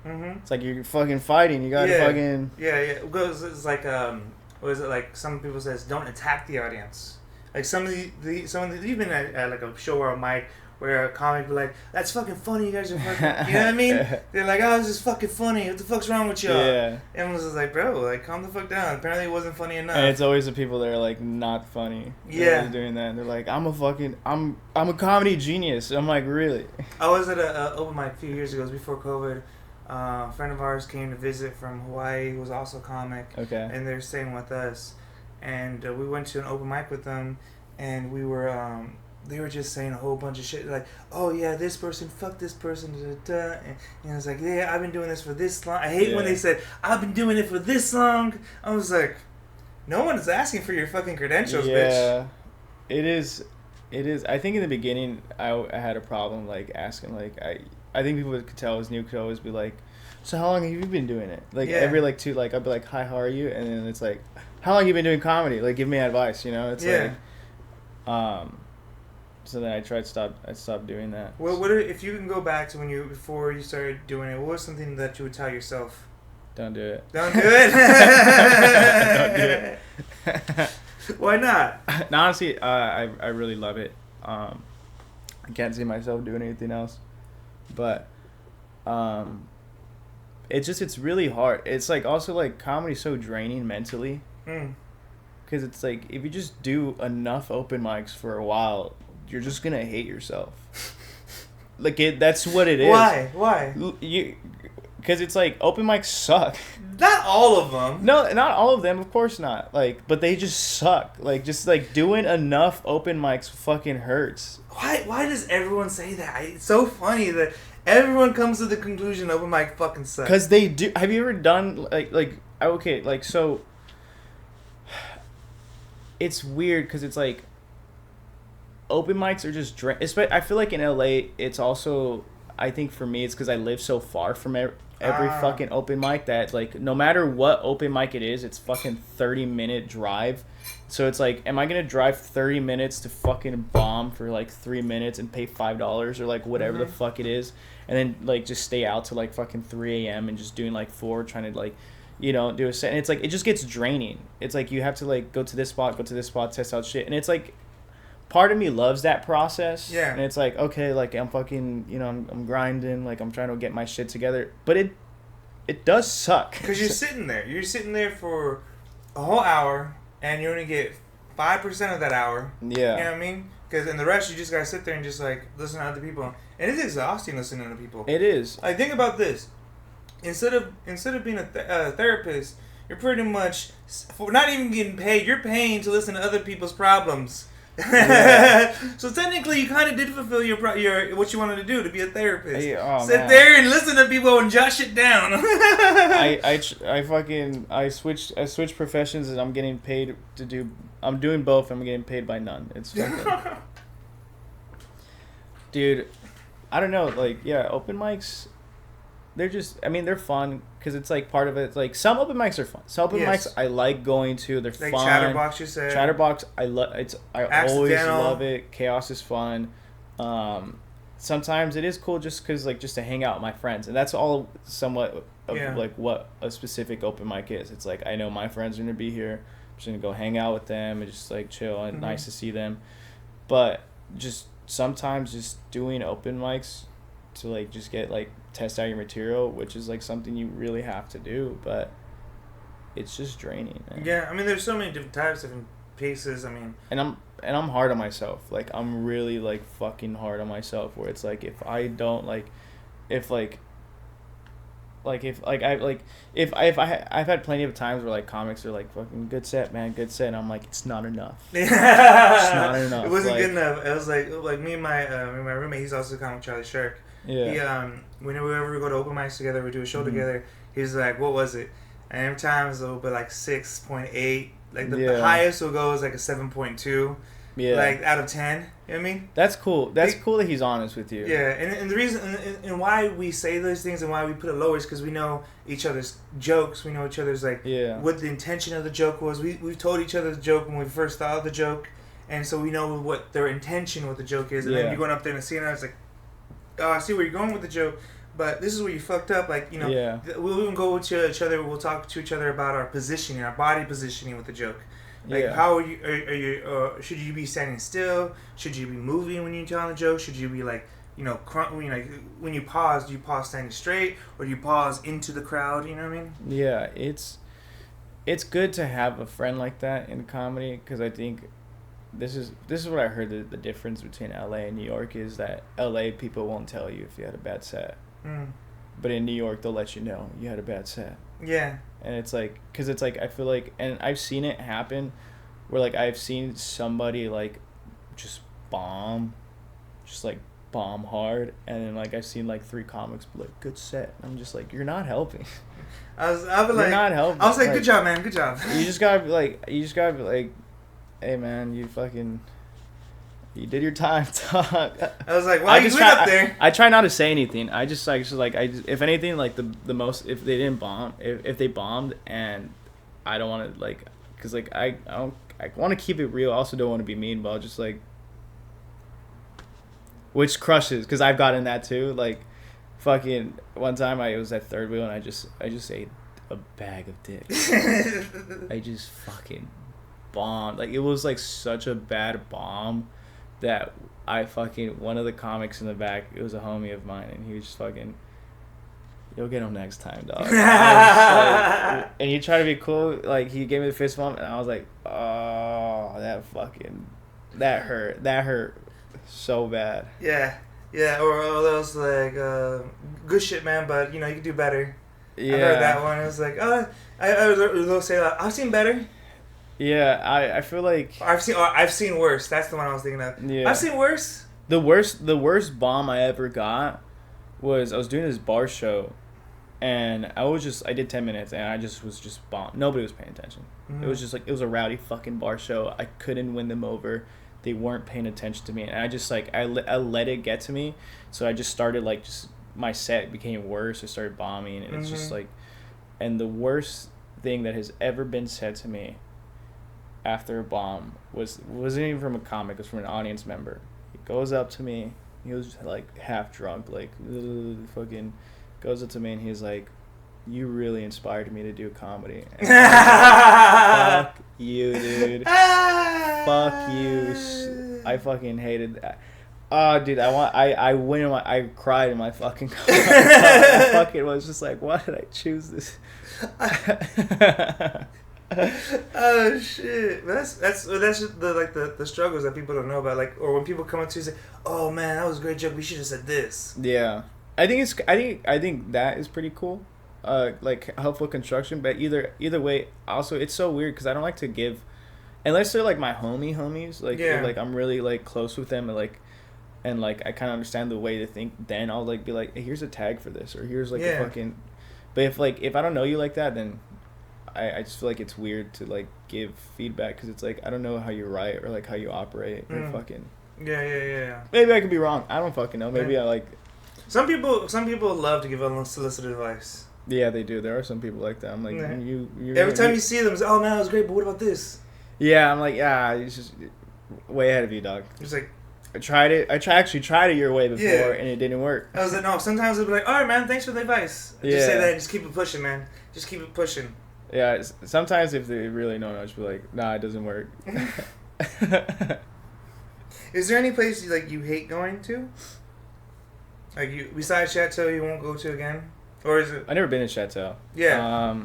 It's like you're fucking fighting. You gotta fucking Because it's like what is it like? Some people says don't attack the audience. Like some of the you've been at like a show or a mic where a comic be like, that's fucking funny, you guys are fucking, you know what I mean? They're like, oh, this is fucking funny, what the fuck's wrong with y'all? Yeah. And I was just like, bro, like, calm the fuck down. Apparently it wasn't funny enough. And it's always the people that are like not funny. Yeah. Doing that. And they're like, I'm a comedy genius. I'm like, really? I was at a open mic a few years ago, it was before COVID. A friend of ours came to visit from Hawaii, who was also a comic. Okay. And they're staying with us. And we went to an open mic with them, and we were, they were just saying a whole bunch of shit, like, oh yeah, this person, fuck this person, da, da, da. And it's like, yeah, I've been doing this for this long. I hate when they said, I've been doing it for this long. I was like, no one is asking for your fucking credentials, bitch. Yeah, it is. I think in the beginning, I had a problem, like, asking, like, I think people could tell I was new, could always be like, so how long have you been doing it? Like, every, like, two, like, I'd be like, hi, how are you? And then it's like, how long you been doing comedy? Like, give me advice, you know? It's like, so then I stopped doing that. Well, what if you can go back to before you started doing it? What was something that you would tell yourself? Don't do it. Don't do it. Don't do it. Why not? No, honestly, I really love it. I can't see myself doing anything else, but it's really hard. It's like also like comedy's so draining mentally. Because it's like if you just do enough open mics for a while, you're just gonna hate yourself. Like that's what it is. Why? Because it's like open mics suck. Not all of them. No, not all of them, of course not. Like, but they just suck. Like, just like doing enough open mics fucking hurts. Why does everyone say that? It's so funny that everyone comes to the conclusion open mic fucking sucks. Because they do. Have you ever done so? It's weird because it's like open mics are just I feel like in LA, it's also. I think for me, it's because I live so far from every fucking open mic that, like, no matter what open mic it is, it's fucking 30-minute drive. So it's like, am I going to drive 30 minutes to fucking bomb for, like, 3 minutes and pay $5 or, like, whatever the fuck it is? And then, like, just stay out till, like, fucking 3 a.m. and just doing, like, 4, trying to, like, you know, do a set. And it's like, it just gets draining. It's like, you have to, like, go to this spot, test out shit. And it's like, part of me loves that process. Yeah. And it's like, okay, like, I'm fucking, you know, I'm grinding, like, I'm trying to get my shit together. But it does suck. Because you're sitting there. You're sitting there for a whole hour, and you only get 5% of that hour. Yeah. You know what I mean? Because in the rest, you just gotta sit there and just, like, listen to other people. And it's exhausting listening to people. It is. Like, think about this. Instead of being a therapist, you're pretty much, for not even getting paid, you're paying to listen to other people's problems. Yeah. So technically, you kind of did fulfill your what you wanted to do, to be a therapist. Sit there and listen to people and jot shit down. I switched professions and I'm getting paid to do. I'm doing both. I'm getting paid by none. It's fucking. Dude, I don't know. Like, yeah, open mics. They're just. I mean, they're fun because it's like part of it. It's like some open mics are fun. Some open mics I like going to. They're like fun. Chatterbox, you said. Chatterbox, I love. I always love it. Chaos is fun. Sometimes it is cool just because just to hang out with my friends, and that's all somewhat of like what a specific open mic is. It's like I know my friends are gonna be here. I'm just gonna go hang out with them and just like chill and nice to see them. But just sometimes just doing open mics to like just get like test out your material, which is like something you really have to do, but it's just draining, man. Yeah, I mean there's so many different types, different pieces. I mean, and I'm hard on myself. Like I'm really like fucking hard on myself where it's like if I don't I've had plenty of times where like comics are like fucking good set, man, good set, and I'm like it's not enough. It's not enough. It wasn't good enough. It was like me and my roommate. He's also a comic, Charlie Shirk. Yeah. He whenever we go to open mics together, we do a show together. He's like, what was it? And every time it's a little bit like 6.8. Like the highest will go is like a 7.2. Yeah. Like out of 10. You know what I mean? That's cool. That's cool that he's honest with you. Yeah, and the reason and why we say those things and why we put it lower is because we know each other's jokes. We know each other's like what the intention of the joke was. We've told each other the joke when we first thought of the joke, and so we know what their intention with the joke is. And then you're going up there and seeing it, it's like, oh, I see where you're going with the joke, but this is where you fucked up. Like, you know, we'll even go to each other. We'll talk to each other about our positioning, our body positioning with the joke. Like, how are you? Should you be standing still? Should you be moving when you're telling the joke? Should you be like, you know, when you pause, do you pause standing straight or do you pause into the crowd? You know what I mean? Yeah, it's good to have a friend like that in comedy because I think this is what I heard the difference between LA and New York is that LA people won't tell you if you had a bad set, but in New York they'll let you know you had a bad set. Yeah. And it's like, because it's like, I feel like, and I've seen it happen where like I've seen somebody like just bomb hard, and then like I've seen like 3 comics be like, good set. And I'm just like, you're not helping. You're not helping. I was like, good job, man, good job. You just gotta be like, hey man, you did your time, dog. I was like, why you went up there? I try not to say anything. I just if anything, like the most, if they didn't bomb, if they bombed, and I don't want to like, because like I want to keep it real. I also don't want to be mean, but I'll just like, which crushes, because I've gotten that too. Like, fucking one time I was at Third Wheel and I just ate a bag of dicks. I just fucking bombed. Like, it was like such a bad bomb that I fucking, one of the comics in the back, it was a homie of mine, and he was just fucking, you'll get him next time, dog. Like, and he tried to be cool. Like, he gave me the fist bump, and I was like, oh, that hurt so bad. Yeah, or those like, good shit, man, but you know, you can do better. Yeah. I heard that one. It was like, they'll say, like, I've seen better. Yeah, I feel like I've seen worse. That's the one I was thinking of. Yeah. I've seen worse. The worst bomb I ever got was, I was doing this bar show, and I did 10 minutes, and I was just bombed. Nobody was paying attention. Mm-hmm. It was just like, it was a rowdy fucking bar show. I couldn't win them over. They weren't paying attention to me, and I just like, I let it get to me. So I just started like, just my set became worse. I started bombing, and it's just like, and the worst thing that has ever been said to me after a bomb wasn't even from a comic. It was from an audience member. He goes up to me. He was like half drunk, like fucking goes up to me, and he's like, "You really inspired me to do comedy." And like, fuck you, dude. Fuck you. I fucking hated that. Oh, dude, I cried in my fucking car. I fucking was just like, why did I choose this? Oh shit! That's just the struggles that people don't know about. Like, or when people come up to you and say, "Oh man, that was a great joke. We should have said this." Yeah, I think that is pretty cool. Like helpful construction, but either way, also it's so weird because I don't like to give, unless they're like my homies. Like, if, like I'm really like close with them, and like I kind of understand the way they think. Then I'll like be like, hey, here's a tag for this, or here's like a fucking. But if I don't know you like that, then I just feel like it's weird to like give feedback because it's like I don't know how you write or like how you operate or fucking. Yeah. Maybe I could be wrong. I don't fucking know. Maybe I like. Some people love to give unsolicited advice. Yeah, they do. There are some people like that. I'm like, you every time you see them, it's, oh man, that was great, but what about this? Yeah, I'm like, yeah, it's just way ahead of you, dog. It's like, I tried it. Actually tried it your way before, and it didn't work. I was like, no. Sometimes it'll be like, all right, man, thanks for the advice. Just say that and just keep it pushing, man. Just keep it pushing. Yeah, sometimes if they really don't know, I'll just be like, nah, it doesn't work. Is there any place you hate going to? Like, besides Chateau, you won't go to again? Or is it... I've never been to Chateau. Yeah.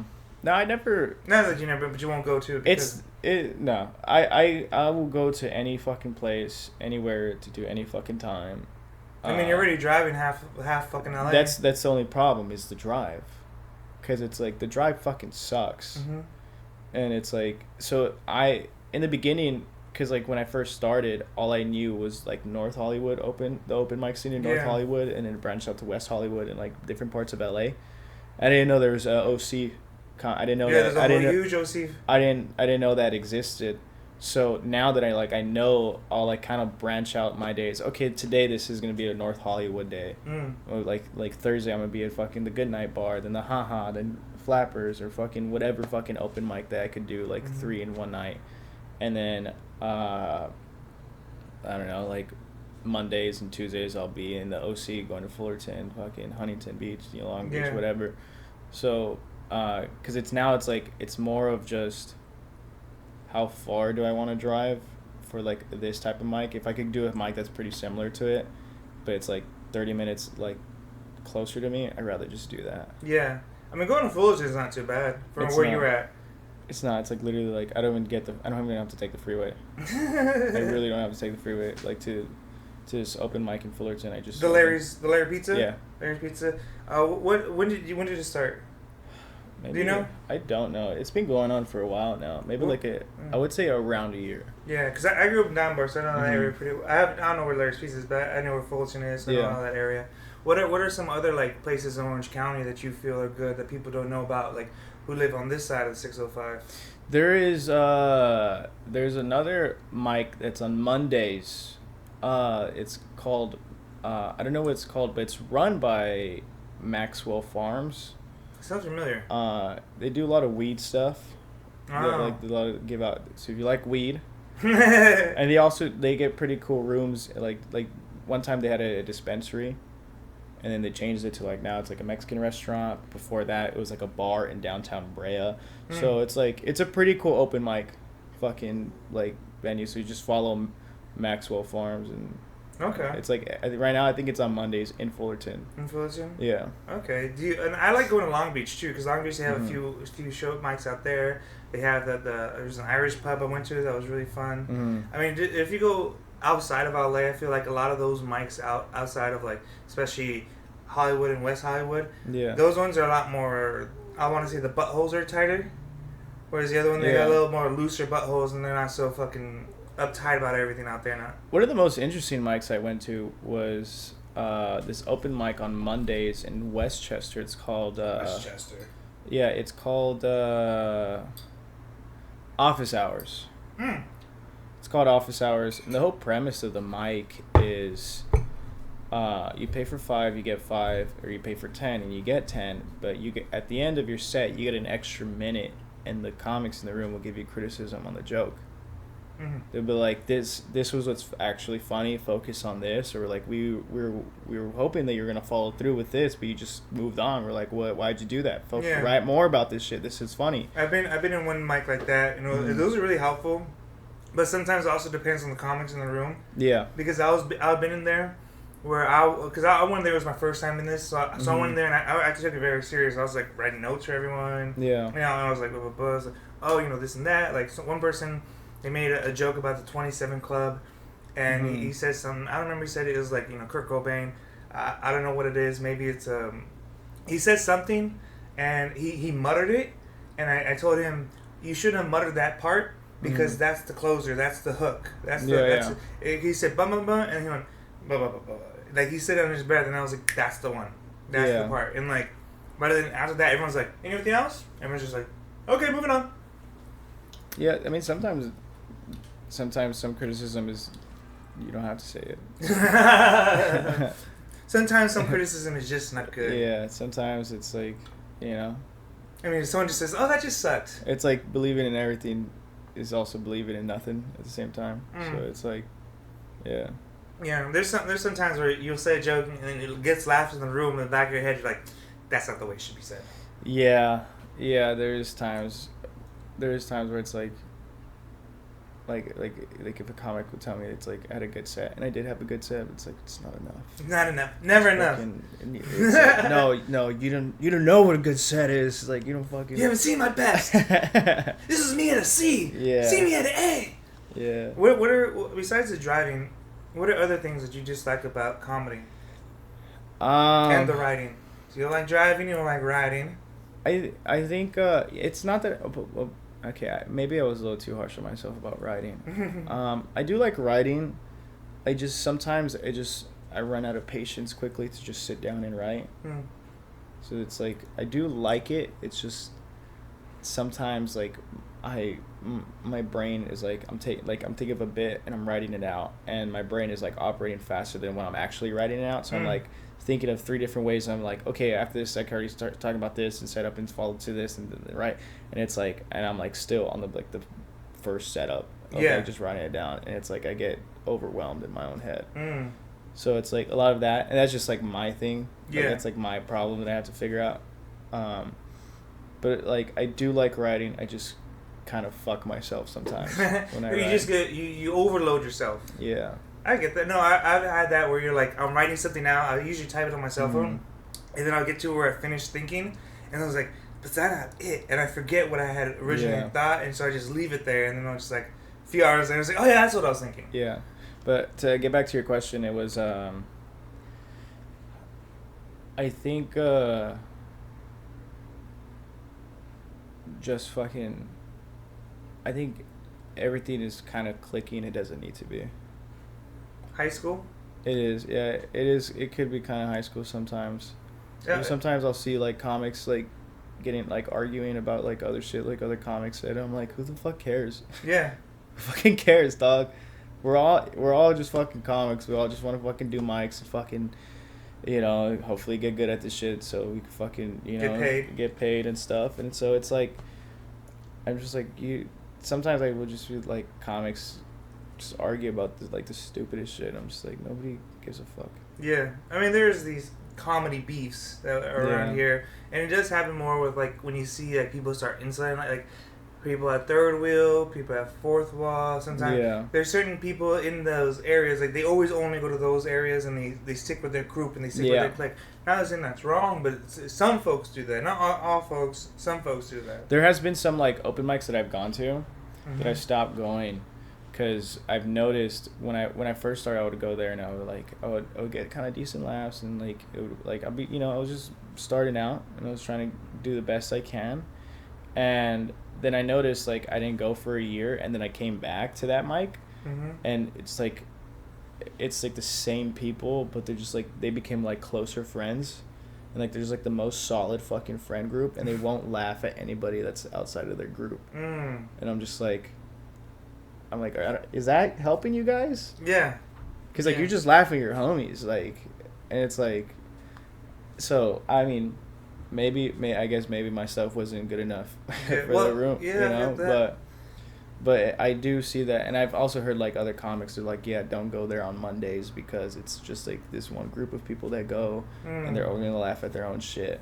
No, I never... Not that you never been, but you won't go to it. No. I will go to any fucking place, anywhere, to do any fucking time. I mean, you're already driving half fucking LA. That's the only problem, is the drive. Because it's like, the drive fucking sucks. Mm-hmm. And it's like... So, in the beginning... Because, like, when I first started, all I knew was, like, North Hollywood the open mic scene in North Hollywood, and then it branched out to West Hollywood and, like, different parts of LA. I didn't know there was a OC. I didn't know that. There's a huge OC. I didn't know that existed. So now that I know, I'll, like, kind of branch out my days. Okay, today this is going to be a North Hollywood day. Or, like Thursday I'm going to be at fucking the Goodnight Bar, then the Haha, then Flappers, or fucking whatever fucking open mic that I could do, like, 3 in one night. And then... I don't know, like Mondays and Tuesdays I'll be in the OC going to Fullerton, fucking Huntington Beach, Long Beach, whatever. So, because it's like, it's more of just how far do I want to drive for like this type of mic. If I could do a mic that's pretty similar to it, but it's like 30 minutes like closer to me, I'd rather just do that. Yeah. I mean, going to Fullerton is not too bad from where you're at. It's not. It's like literally like I don't even have to take the freeway. I really don't have to take the freeway. Like to this open mic in Fullerton, I just the Larry Pizza. Yeah, Larry's Pizza. When did it start? Maybe, do you know? I don't know. It's been going on for a while now. Maybe I would say around a year. Yeah, because I grew up in Danbar, so I know that area pretty well. I don't know where Larry's Pizza is, but I know where Fullerton is. So I know all that area. What are some other like places in Orange County that you feel are good that people don't know about, like who live on this side of the 605? There's another mic that's on Mondays. It's called I don't know what it's called, but it's run by Maxwell Farms. Sounds familiar. They do a lot of weed stuff. Yeah, like a lot of give out. So if you like weed, and they get pretty cool rooms. Like one time they had a dispensary, and then they changed it to like now it's like a Mexican restaurant. Before that, it was like a bar in downtown Brea. So it's like it's a pretty cool open mic, fucking like venue. So you just follow Maxwell Farms and. Okay. It's like right now I think it's on Mondays in Fullerton. In Fullerton? Yeah. Okay. And I like going to Long Beach too, because Long Beach they have a few show mics out there. They have there's an Irish pub I went to that was really fun. I mean, if you go outside of LA, I feel like a lot of those mics outside of like especially Hollywood and West Hollywood. Yeah. Those ones are a lot more. I want to say the buttholes are tighter, whereas the other one they got a little more looser buttholes and they're not so fucking uptight about everything out there now. One of the most interesting mics I went to was this open mic on Mondays in Westchester. It's called Westchester. Yeah, it's called Office Hours. It's called Office Hours, and the whole premise of the mic is you pay for 5, you get 5, or you pay for 10 and you get 10. But you get at the end of your set, you get an extra minute, and the comics in the room will give you criticism on the joke. They'll be like, this was what's actually funny, focus on this, or like we were hoping that you're gonna follow through with this, but you just moved on. We're like, why'd you do that? Write more about this shit. This is funny. I've been in one mic like that. Those are really helpful, but sometimes it also depends on the comics in the room. Yeah. Because I've been in there where I went there, it was my first time in this, so I went in there and I took it very serious. I was like writing notes for everyone. Yeah. And I was like, blah, blah, blah. I was like, oh, this and that. Like one person. They made a joke about the 27 Club, and he said something. I don't remember. He said it was like Kurt Cobain. I don't know what it is. Maybe it's he said something, and he muttered it, and I told him you shouldn't have muttered that part because that's the closer. That's the hook. He said bum bum bum, and he went bum bum bum bum. Like he said it under his breath, and I was like, that's the one. That's the part. And like, rather than after that, everyone's like, anything else? Everyone's just like, okay, moving on. Yeah, I mean sometimes some criticism is you don't have to say it. Sometimes some criticism is just not good. Yeah, sometimes it's like, I mean, if someone just says, oh, that just sucks. It's like believing in everything is also believing in nothing at the same time. So it's like, yeah. Yeah, there's some times where you'll say a joke and it gets laughed in the room in the back of your head. You're like, that's not the way it should be said. Yeah, there's times where it's like if a comic would tell me it's like I had a good set and I did have a good set, but it's like it's not enough. Not enough. Never enough. It's like, no, you don't know what a good set is. It's like you don't fucking. You haven't seen my best. This is me at a C. Yeah. See me at an A. Yeah. What are besides the driving? What are other things that you dislike about comedy? And the writing. So you don't like driving. You don't like writing. I think it's not that. Okay, maybe I was a little too harsh on myself about writing. I do like writing. Sometimes I run out of patience quickly to just sit down and write. So it's like I do like it. It's just sometimes like my brain is like I'm thinking of a bit and I'm writing it out, and my brain is like operating faster than when I'm actually writing it out. So I'm like thinking of 3 different ways. And I'm like, okay, after this I can already start talking about this and set up and follow to this and right. And it's like, and I'm like still on the first setup of like just writing it down, and it's like I get overwhelmed in my own head. So it's like a lot of that, and that's just like my thing. That's like my problem that I have to figure out. But like I do like writing. I just kind of fuck myself sometimes when I write. You overload yourself. Yeah. I get that. No, I've had that where you're like, I'm writing something now. I usually type it on my cell phone, and then I'll get to where I finish thinking, and I was like, but that's not it, and I forget what I had originally thought, and so I just leave it there, and then I'm just like, a few hours later, I was like, oh yeah, that's what I was thinking. Yeah, but to get back to your question, it was, I think, just fucking, I think everything is kind of clicking. It doesn't need to be. High school? It is, yeah. It is. It could be kind of high school sometimes. Yeah. Sometimes I'll see like comics like getting like arguing about like other shit like other comics said. I'm like, who the fuck cares? Yeah. Who fucking cares, dog? We're all just fucking comics. We all just want to fucking do mics and fucking, hopefully get good at this shit so we can fucking, get paid and stuff. And so it's like, I'm just like you. Sometimes I will just be like comics, just argue about the stupidest shit. I'm just like nobody gives a fuck. Yeah, I mean, there's these comedy beefs that are around here, and it does happen more with like when you see like people start insulting like people at third wheel, people at fourth wall. Sometimes there's certain people in those areas like they always only go to those areas and they stick with their group and they stick with their clique. Not saying that's wrong, but some folks do that. Not all folks. Some folks do that. There has been some like open mics that I've gone to that I stopped going. Because I've noticed when I first started, I would go there and I would get kind of decent laughs and like it would like I'd be I was just starting out and I was trying to do the best I can, and then I noticed like I didn't go for a year and then I came back to that mic, and it's like the same people but they're just like they became like closer friends, and like there's like the most solid fucking friend group and they won't laugh at anybody that's outside of their group, and I'm like, is that helping you guys? Yeah. Because, like, you're just laughing at your homies, like, and it's like, so, I mean, I guess maybe my stuff wasn't good enough for the room, but I do see that, and I've also heard, like, other comics are like, yeah, don't go there on Mondays because it's just, like, this one group of people that go, and they're only going to laugh at their own shit.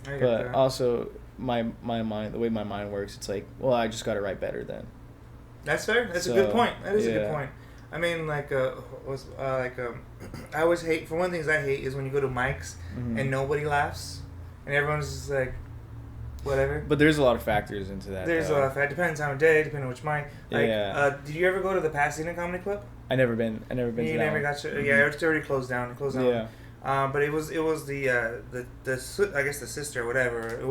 But also, my mind, the way my mind works, it's like, well, I just got to write better then. That's fair. That's a good point. That is a good point. I mean, like, I always hate. For one thing, I hate is when you go to mics and nobody laughs, and everyone's just like, whatever. But there's a lot of factors into that. There's a lot of factors. Depends on the day. Depending on which mic. Like, did you ever go to the Pasadena Comedy Club? I never been. You never got to. Yeah, it's already closed down. Yeah. But it was the I guess the sister or whatever. It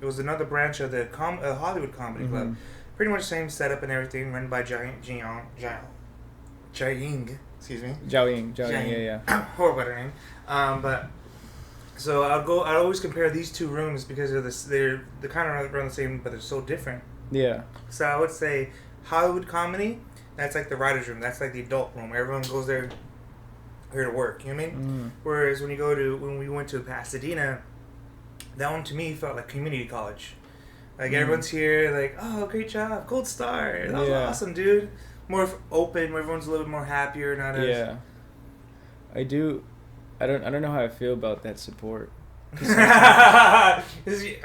was another branch of the Hollywood Comedy Club. Pretty much same setup and everything, run by Jiaying, excuse me. Jiaying, yeah. Horrible name. But so I'd always compare these two rooms because they're kind of around the same, but they're so different. Yeah. So I would say Hollywood Comedy, that's like the writer's room. That's like the adult room. Everyone goes there here to work. You know what I mean? Whereas when we went to Pasadena, that one to me felt like community college. Like, everyone's here, like, oh, great job, gold star, that was awesome, dude. More open, where everyone's a little bit more happier, not as... Yeah. I don't know how I feel about that support. I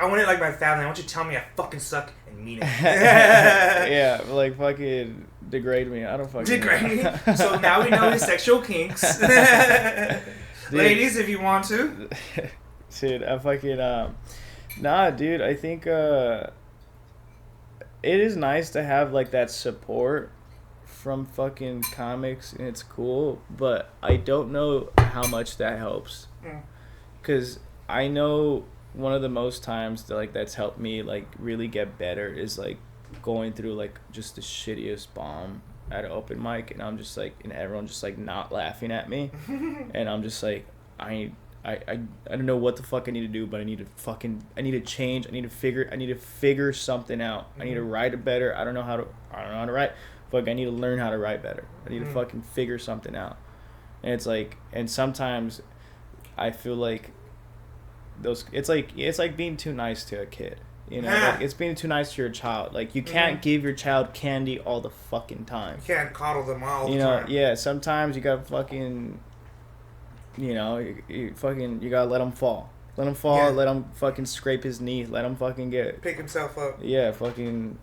want it like my family. I want you to tell me I fucking suck and mean it. Yeah, like, fucking degrade me. I don't fucking... Degrade me? So now we know his sexual kinks. Ladies, if you want to. Dude, I fucking... Nah, dude, I think it is nice to have, like, that support from fucking comics, and it's cool, but I don't know how much that helps. Because I know one of the most times that, like, that's helped me, like, really get better is, like, going through, like, just the shittiest bomb at an open mic, and I'm just, like, and everyone just, like, not laughing at me, and I'm just, like, I don't know what the fuck I need to do, but I need to change. I need to figure something out. I need to write it better. I don't know how to write. Fuck, I need to learn how to write better. I need to fucking figure something out. And it's like, and sometimes I feel like it's like being too nice to a kid. You know, like, it's being too nice to your child. Like, you can't give your child candy all the fucking time. You can't coddle them all the time. Yeah, sometimes you gotta fucking... You know, you gotta let him fall. Let him fall, let him fucking scrape his knee, let him fucking pick himself up. Yeah, fucking,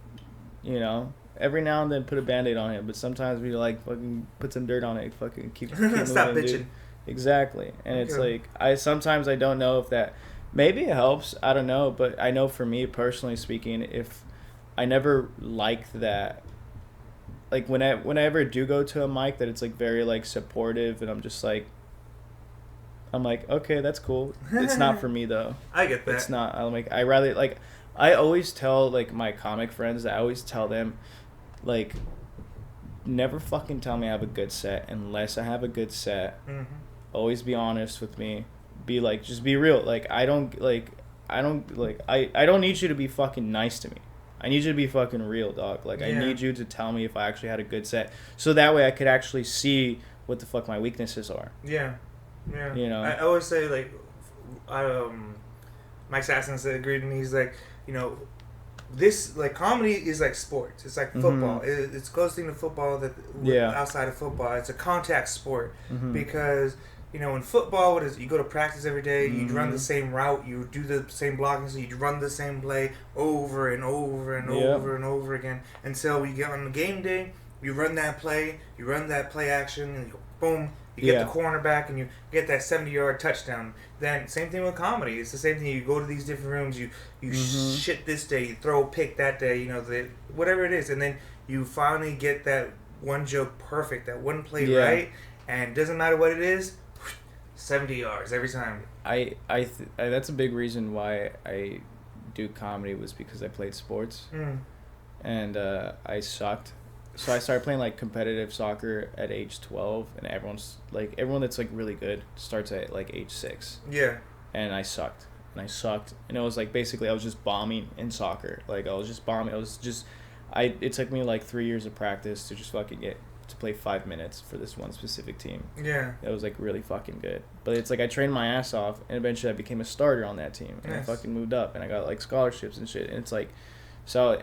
every now and then put a Band-Aid on it, but sometimes we, like, fucking put some dirt on it, fucking keep moving. Stop bitching. Dude. Exactly. And it's like, sometimes I don't know if that, maybe it helps, I don't know, but I know for me, personally speaking, if I never liked that, like, whenever I do go to a mic that it's, like, very, like, supportive, and I'm like, okay, that's cool. It's not for me, though. I get that. It's not. I always tell, like, my comic friends, I always tell them, like, never fucking tell me I have a good set unless I have a good set. Always be honest with me. Be like, just be real. Like, I don't need you to be fucking nice to me. I need you to be fucking real, dog. Like, I need you to tell me if I actually had a good set. So that way I could actually see what the fuck my weaknesses are. Yeah. Yeah, you know. I always say, like, Mike Sassen agreed with me. He's like, this like comedy is like sports. It's like football. It's close thing to football that outside of football. It's a contact sport because in football, what is it? You go to practice every day. You run the same route. You do the same blocking. So you run the same play over and over and over and over again until we get on the game day. You run that play. You run that play action, and you go boom. You get the cornerback and you get that 70-yard touchdown. Then same thing with comedy. It's the same thing. You go to these different rooms. You shit this day. You throw a pick that day. Whatever it is, and then you finally get that one joke perfect. That one play right, and it doesn't matter what it is. 70 yards every time. That's a big reason why I do comedy was because I played sports, and I sucked. So I started playing like competitive soccer at age 12, and everyone that's like really good starts at like age 6. Yeah. And I sucked, and it was like basically I was just bombing in soccer. Like I was just bombing. It took me like 3 years of practice to just fucking get to play 5 minutes for this one specific team. Yeah. It was like really fucking good. But it's like I trained my ass off, and eventually I became a starter on that team, and I fucking moved up, and I got like scholarships and shit. And it's like, so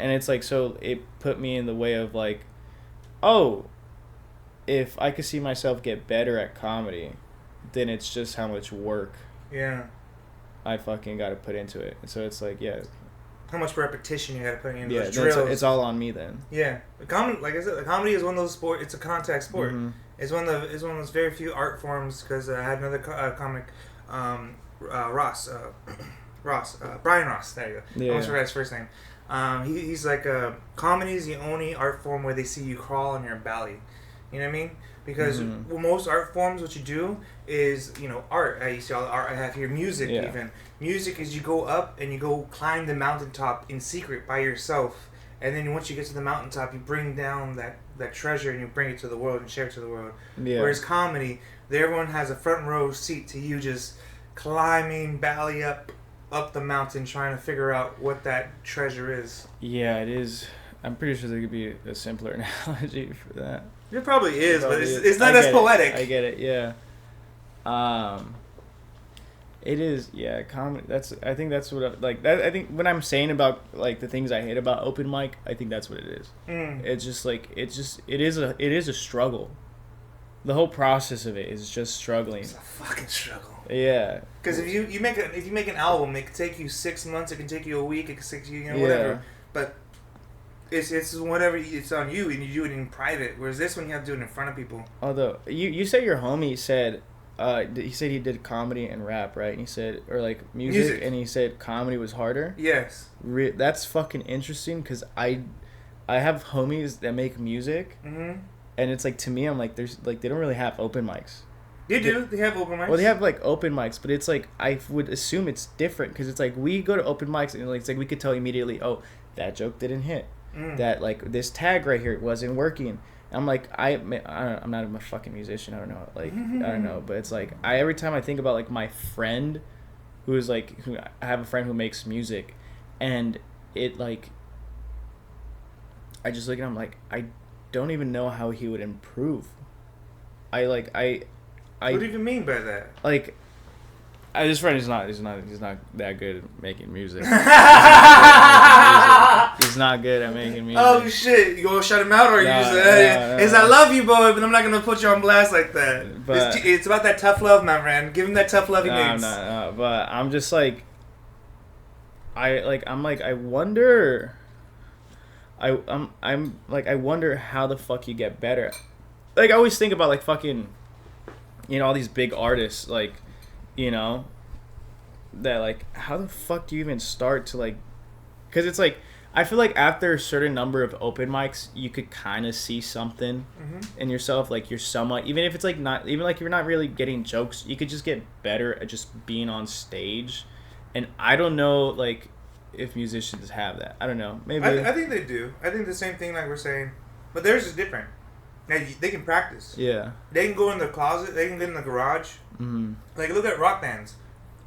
it put me in the way of like, oh, if I could see myself get better at comedy, then it's just how much work I fucking got to put into it. And so it's like, how much repetition you got to put in those drills. It's all on me then. Yeah. Like I said, the comedy is one of those sports. It's a contact sport. It's one of those very few art forms because I had another comic, Brian Ross. There you go. I almost forgot his first name. He's like comedy is the only art form where they see you crawl on your belly. You know what I mean? Because most art forms, what you do is art. You see all the art I have here. Music even. Music is you go up and you go climb the mountaintop in secret by yourself, and then once you get to the mountaintop, you bring down that treasure and you bring it to the world and share it to the world. Yeah. Whereas comedy, everyone has a front row seat to you just climbing belly up the mountain trying to figure out what that treasure is. Yeah, it is. I'm pretty sure there could be a simpler analogy for that. It probably is, but it's not as poetic. I get it, yeah. It is, yeah, comedy. I think that's what I think when I'm saying about like the things I hate about open mic, I think that's what it is. It's just like it is a struggle. The whole process of it is just struggling. It's a fucking struggle. Yeah. Because if you make an album, it can take you 6 months. It can take you a week. It can take you whatever. But it's whatever. It's on you, and you do it in private. Whereas this one, you have to do it in front of people. Although you said your homie said, he said he did comedy and rap, right? And he said, or like music. And he said comedy was harder. Yes. That's fucking interesting because I have homies that make music. Mm-hmm. And it's like, to me, I'm like, there's like, they don't really have open mics. They do. They have open mics. Well, they have like open mics, but it's like, I would assume it's different because it's like, we go to open mics and like, it's like, we could tell immediately, oh, that joke didn't hit. That like, this tag right here wasn't working. I'm like, I'm not a fucking musician. I don't know. Like, I don't know. But it's like, every time I think about like my friend I have a friend who makes music, and it like, I just look at him like, I don't even know how he would improve. What do you even mean by that? Like, this friend is not that good at making music. He's not good at making music. Oh shit! You gonna shut him out, or you just I love you, boy, but I'm not gonna put you on blast like that. But it's about that tough love, my friend. Give him that tough love he needs. No. But I'm just like, I wonder. I wonder how the fuck you get better. Like, I always think about like fucking, all these big artists, like, that like, how the fuck do you even start to like, because it's like, I feel like after a certain number of open mics, you could kind of see something in yourself, like you're somewhat, even if it's like not, even like you're not really getting jokes, you could just get better at just being on stage. And I don't know, like, if musicians have that. I don't know. Maybe. I think they do. I think the same thing like we're saying. But theirs is different. Now, they can practice. Yeah. They can go in the closet. They can get in the garage. Mm-hmm. Like, look at rock bands.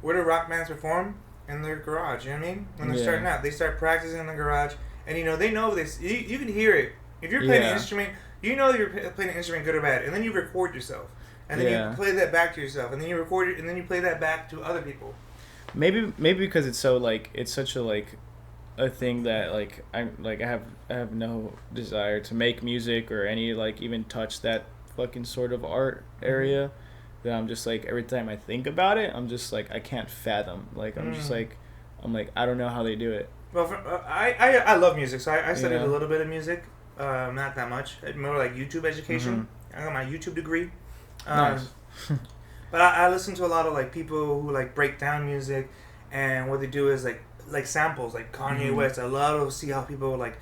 Where do rock bands perform? In their garage. You know what I mean? When they're starting out. They start practicing in the garage. And, they know this. You can hear it. If you're playing an instrument, you know you're playing an instrument good or bad. And then you record yourself. And then you play that back to yourself. And then you record it. And then you play that back to other people. Maybe because it's so like, it's such a like, a thing that like I have no desire to make music or any like even touch that fucking sort of art area. That I'm just like every time I think about it, I'm just like I can't fathom. Like I'm just like I don't know how they do it. Well, I love music, so I studied a little bit of music, not that much. More like YouTube education. I got my YouTube degree. Nice. But I listen to a lot of like people who like break down music, and what they do is like samples, like Kanye West. I love to see how people like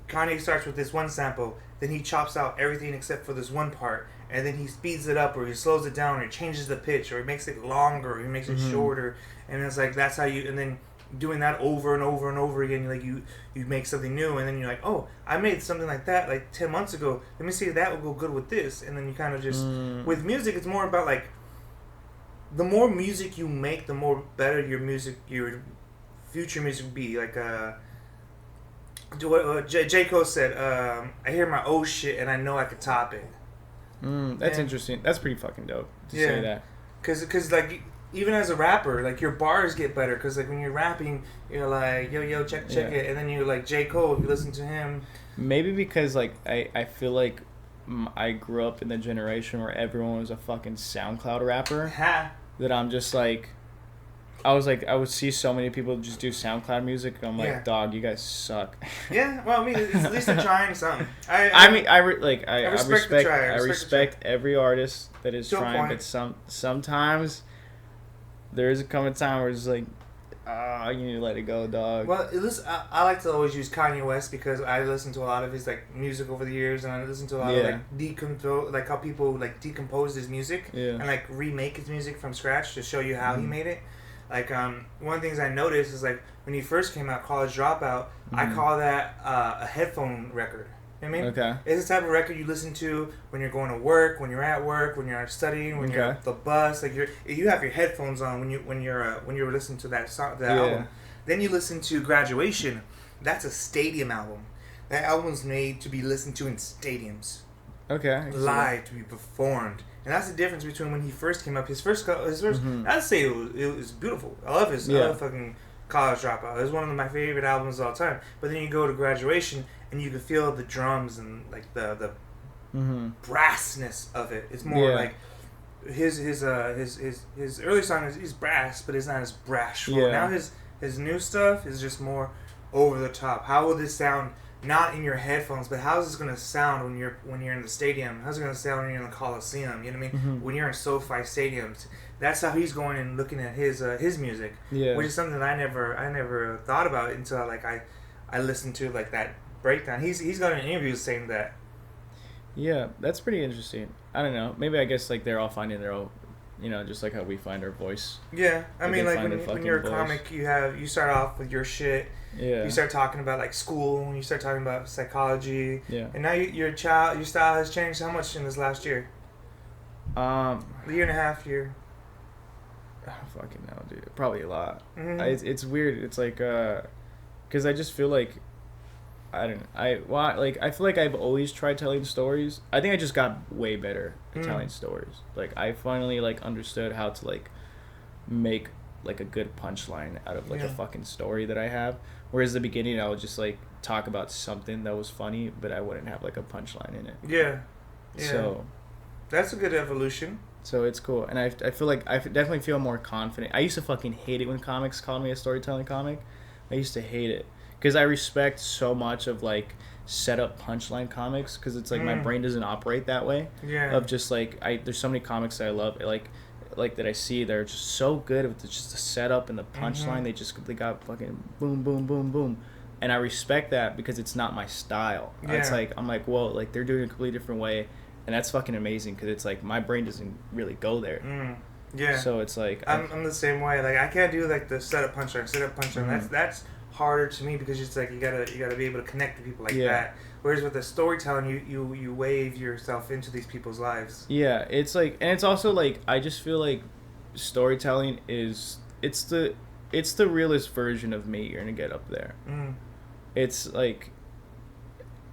Kanye starts with this one sample, then he chops out everything except for this one part, and then he speeds it up or he slows it down or he changes the pitch or he makes it longer or he makes it shorter, and it's like that's how you, and then doing that over and over and over again, like you make something new, and then you're like, oh, I made something like that like 10 months ago, let me see if that will go good with this, and then you kind of just with music it's more about like the more music you make, the more better your future music will be. Like J. Cole said, I hear my old shit and I know I could top it. That's interesting. That's pretty fucking dope to say that. Cause like even as a rapper, like your bars get better. Cause like when you're rapping, you're like yo check it, and then you like J. Cole. If you listen to him, maybe because like I feel like I grew up in the generation where everyone was a fucking SoundCloud rapper. That I'm just like. I would see so many people just do SoundCloud music, and I'm like, dog, you guys suck. Yeah, well, I mean, at least they're trying something. I respect every artist that is trying, but sometimes there is a coming time where it's like, you need to let it go, dog. Well, I like to always use Kanye West because I listen to a lot of his like music over the years, and I listen to a lot of like how people like decompose his music and like remake his music from scratch to show you how he made it. Like, one of the things I noticed is, like, when he first came out, College Dropout, I call that a headphone record. You know what I mean? Okay. It's the type of record you listen to when you're going to work, when you're at work, when you're studying, when you're at the bus. Like, you have your headphones on when you're listening to that song, that album. Then you listen to Graduation. That's a stadium album. That album's made to be listened to in stadiums. Okay. Live, to be performed. And that's the difference between when he first came up. His first I'd say it was beautiful. I love I love fucking College Dropout. It was one of my favorite albums of all time. But then you go to Graduation, and you can feel the drums and like the brassness of it. It's more like his early song is brass, but it's not as brash. Now his new stuff is just more over the top. How will this sound? Not in your headphones, but how's this gonna sound when you're in the stadium? How's it gonna sound when you're in the Coliseum? You know what I mean? When you're in SoFi stadiums, that's how he's going and looking at his music, which is something that I never thought about until like I listened to like that breakdown. He's got an interview saying that. Yeah, that's pretty interesting. I don't know. Maybe I guess like they're all finding their own, just like how we find our voice. Yeah, I mean like when you're a comic, you start off with your shit. Yeah. You start talking about like school, and you start talking about psychology. Yeah. And now your style has changed how much in this last year? A year and a half. I don't fucking know, dude. Probably a lot. It's weird. It's like, because I just feel like, I feel like I've always tried telling stories. I think I just got way better at telling stories. Like I finally like understood how to like make like a good punchline out of like a fucking story that I have. Whereas the beginning I would just like talk about something that was funny, but I wouldn't have like a punchline in it. Yeah. So that's a good evolution. So it's cool, and I feel like I definitely feel more confident. I used to fucking hate it when comics called me a storytelling comic. I used to hate it because I respect so much of like set up punchline comics because it's like my brain doesn't operate that way. Yeah. Of just like there's so many comics that I love like that I see, they're just so good with just the setup and the punchline. They got fucking boom, boom, boom, boom, and I respect that because it's not my style. Yeah. It's like I'm like, whoa, like they're doing it a completely different way, and that's fucking amazing because it's like my brain doesn't really go there. Yeah. So it's like I'm the same way. Like I can't do like the setup punchline. That's harder to me because it's like you gotta be able to connect to people like that. Whereas with the storytelling, you wave yourself into these people's lives. Yeah, it's like, and it's also like I just feel like storytelling it's the realest version of me you're gonna get up there. It's like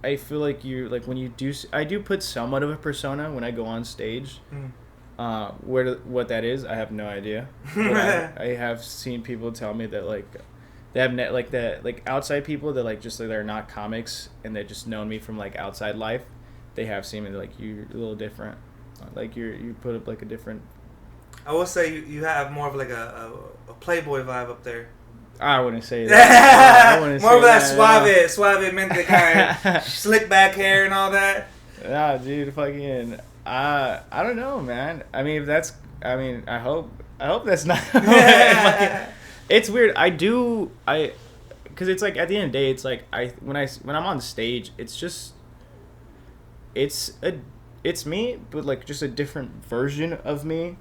I feel like you like when you do. I do put somewhat of a persona when I go on stage. What that is, I have no idea. But I have seen people tell me that like they have like the like outside people that like just like they're not comics and they just known me from like outside life. They have seen me like you're a little different, like you put up like a different. I will say you have more of like a Playboy vibe up there. I wouldn't say that. More of that suave mente kind of slick back hair and all that. Nah, dude, fucking. I don't know, man. I mean, if that's. I mean, I hope that's not. It's weird. Because it's like at the end of the day, it's like when I'm on stage, it's just. It's me, but like just a different version of me.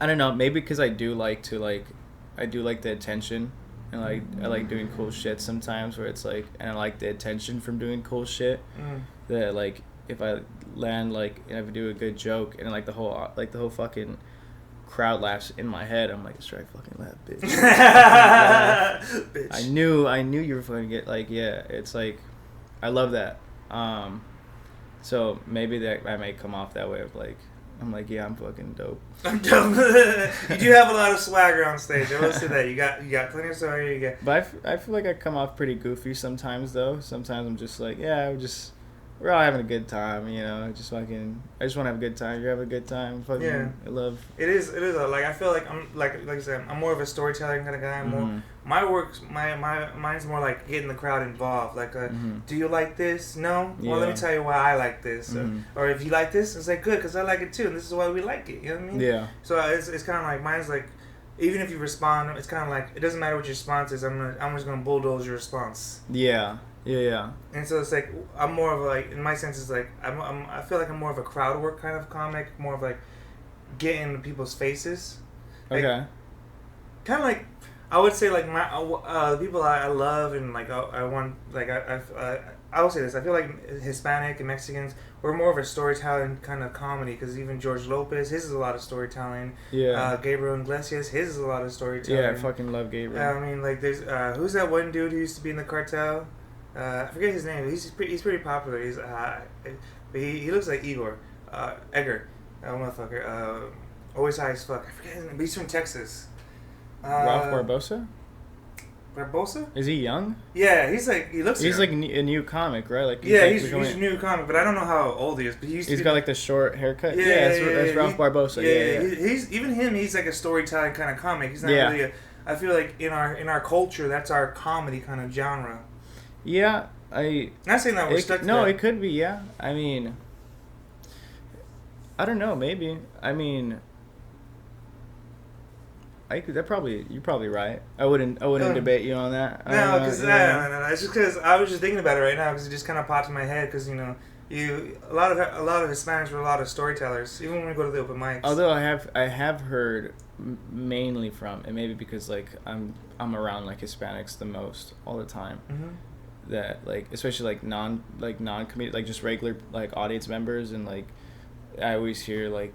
I don't know. Maybe because I do like the attention, and like I like doing cool shit sometimes. Where it's like, and I like the attention from doing cool shit. That like if I land like and if I do a good joke and like the whole fucking crowd laughs in my head, I'm like, strike fucking laugh, bitch. Bitch. I knew you were fucking get like yeah. It's like I love that. So maybe that I may come off that way of like. I'm like, yeah, I'm fucking dope. I'm dope. You do have a lot of swagger on stage. I will say that. You got plenty of swagger. But I feel like I come off pretty goofy sometimes, though. Sometimes I'm just like, yeah, we're all having a good time, you know. I just want to have a good time. You're having a good time. Fucking, yeah. I love. It is. Like I feel like I'm like I said, I'm more of a storytelling kind of guy. More my work's mine's more like getting the crowd involved. Like, do you like this? No. Well, let me tell you why I like this. Or if you like this, it's like good because I like it too, and this is why we like it. You know what I mean? Yeah. So it's kind of like mine's like, even if you respond, it's kind of like it doesn't matter what your response is. I'm just gonna bulldoze your response. Yeah. Yeah. And so it's like I'm more of like in my sense it's like I feel like I'm more of a crowd work kind of comic, more of like getting into people's faces. Like, okay. Kind of like I would say like my the people I love and like I want like I will say this. I feel like Hispanic and Mexicans we're more of a storytelling kind of comedy because even George Lopez his is a lot of storytelling. Yeah. Gabriel Iglesias his is a lot of storytelling. Yeah, I fucking love Gabriel. I mean like there's who's that one dude who used to be in the cartel? I forget his name. He's pretty popular. He's he looks like Edgar, motherfucker. Always high as fuck. I forget his name. But he's from Texas. Ralph Barbosa. Barbosa? Is he young? Yeah, he looks. He's like a new comic, right? Like he's a new comic, but I don't know how old he is. But he's got like the short haircut. Yeah, that's Ralph Barbosa. Yeah. He's even him. He's like a storytelling kind of comic. He's not really. I feel like in our culture, that's our comedy kind of genre. Yeah, not saying that we're stuck to that. It could be, yeah. I mean, I don't know, maybe. I mean, you're probably right. I wouldn't debate you on that. No, because no. It's just because I was just thinking about it right now because it just kind of popped in my head because a lot of Hispanics were a lot of storytellers even when we go to the open mics. Although I have heard mainly from and maybe because like I'm around like Hispanics the most all the time. That like especially like non-comedic like just regular like audience members and like I always hear like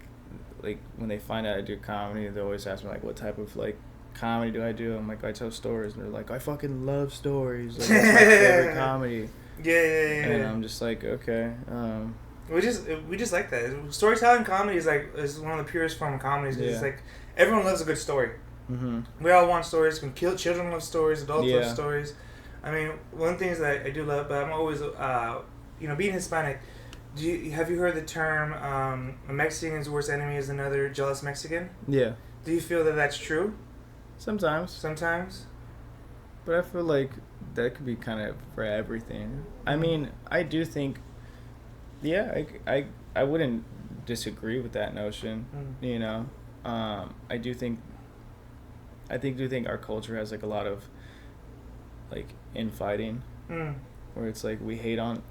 when they find out I do comedy they always ask me like what type of like comedy do I do. I'm like I tell stories and they're like I fucking love stories like that's my favorite comedy. Yeah. And I'm just like okay. We just like that. Storytelling comedy is one of the purest form of comedies. Yeah. It's like everyone loves a good story. We all want stories. Children love stories. Adults love stories. I mean, one thing is that I do love, but I'm always, being Hispanic. Have you heard the term a Mexican's worst enemy is another jealous Mexican? Yeah. Do you feel that that's true? Sometimes. But I feel like that could be kind of for everything. I mean, I do think, I wouldn't disagree with that notion. You know, I do think our culture has like a lot of like infighting, where it's like we hate on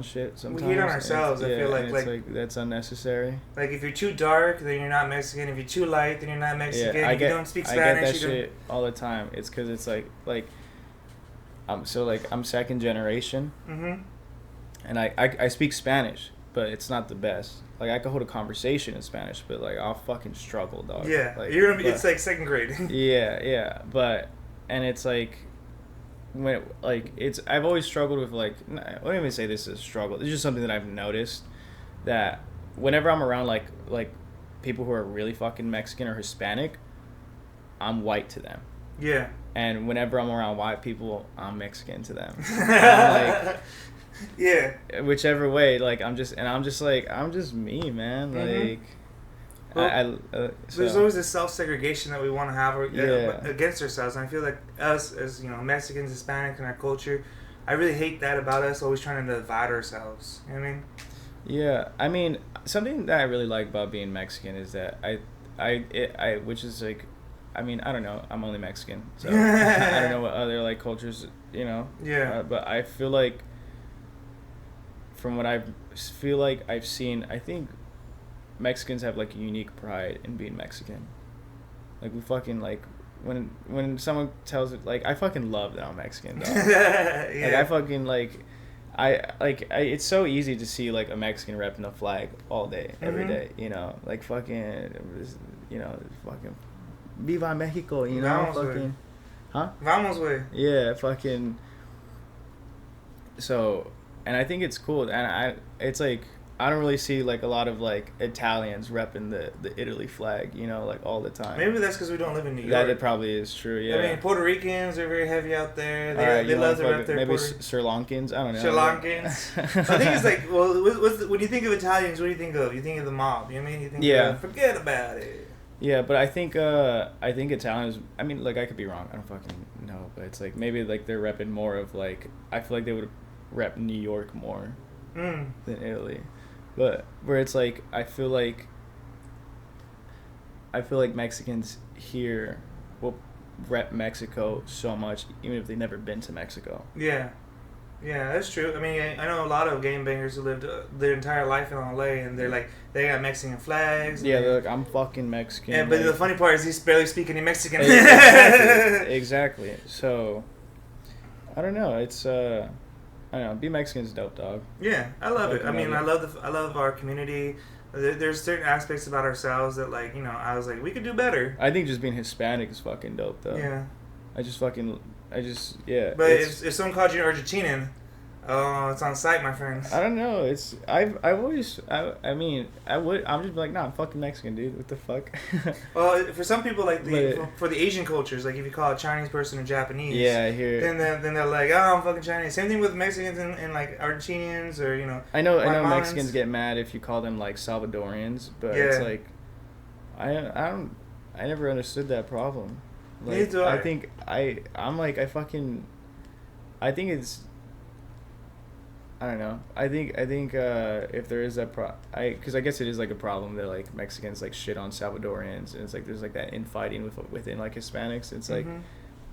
shit sometimes. We hate on ourselves. I feel like that's unnecessary. Like if you're too dark, then you're not Mexican. If you're too light, then you're not Mexican. If you don't speak Spanish, I get that shit all the time. It's because it's like I'm second generation, and I speak Spanish, but it's not the best. Like I could hold a conversation in Spanish, but like I'll fucking struggle, dog. Yeah, it's like second grade. yeah, but and it's like. I've always struggled with I don't even say this is a struggle. It's just something that I've noticed that whenever I'm around like people who are really fucking Mexican or Hispanic, I'm white to them. Yeah. And whenever I'm around white people, I'm Mexican to them. I'm like, yeah. Whichever way, like I'm just me, man. Like, well, there's always this self-segregation that we want to have against ourselves, and I feel like us as Mexicans, Hispanic, in our culture, I really hate that about us. Always trying to divide ourselves. You know what I mean? Yeah, I mean, something that I really like about being Mexican is that which is like, I mean, I don't know. I'm only Mexican, so I don't know what other like cultures, Yeah. But I feel like, from what I've seen, I think Mexicans have like a unique pride in being Mexican. Like we fucking like when someone tells it, like I fucking love that I'm Mexican. Dog. Yeah. Like I fucking like. It's so easy to see like a Mexican repping the flag all day, every day, like fucking, fucking, Viva Mexico, Vamos fucking, huh? Vamos way. Yeah, fucking. So, and I think it's cool, and it's like, I don't really see like a lot of like Italians repping the Italy flag, like all the time. Maybe that's because we don't live in New York. That probably is true. Yeah. I mean, Puerto Ricans are very heavy out there. They love to rep their maybe Sri Lankans. I don't know. Sri Lankans. I think it's like, well, when you think of Italians, what do you think of? You think of the mob. You know what I mean? You think of, forget about it. Yeah, but I think Italians. I mean, like I could be wrong. I don't fucking know, but it's like maybe like they're repping more of like, I feel like they would rep New York more than Italy. But where it's like I feel like Mexicans here will rep Mexico so much, even if they've never been to Mexico. Yeah, that's true. I mean, I know a lot of gangbangers who lived their entire life in LA, and they're like, they got Mexican flags. Yeah, they're like, I'm fucking Mexican. Yeah, but the funny part is he's barely speaking any Mexican. Exactly. So, I don't know. It's I don't know. Be Mexican is dope, dog. Yeah, I love it. I mean, I love our community. There's certain aspects about ourselves that, like, I was like, we could do better. I think just being Hispanic is fucking dope, though. Yeah. Yeah. But if someone called you Argentinian, oh, it's on site, my friends. I don't know. I'm just like, nah, I'm fucking Mexican, dude. What the fuck? Well, for some people, like for the Asian cultures, like if you call a Chinese person a Japanese, yeah, I hear it. Then they're like, oh, I'm fucking Chinese. Same thing with Mexicans and like Argentinians or I know Mexicans get mad if you call them like Salvadorians, but it's like, I never understood that problem. Like, Neither do I. I think I think it's. I don't know. I think if there is that because I guess it is like a problem that like Mexicans like shit on Salvadorians, and it's like there's like that infighting within like Hispanics. It's like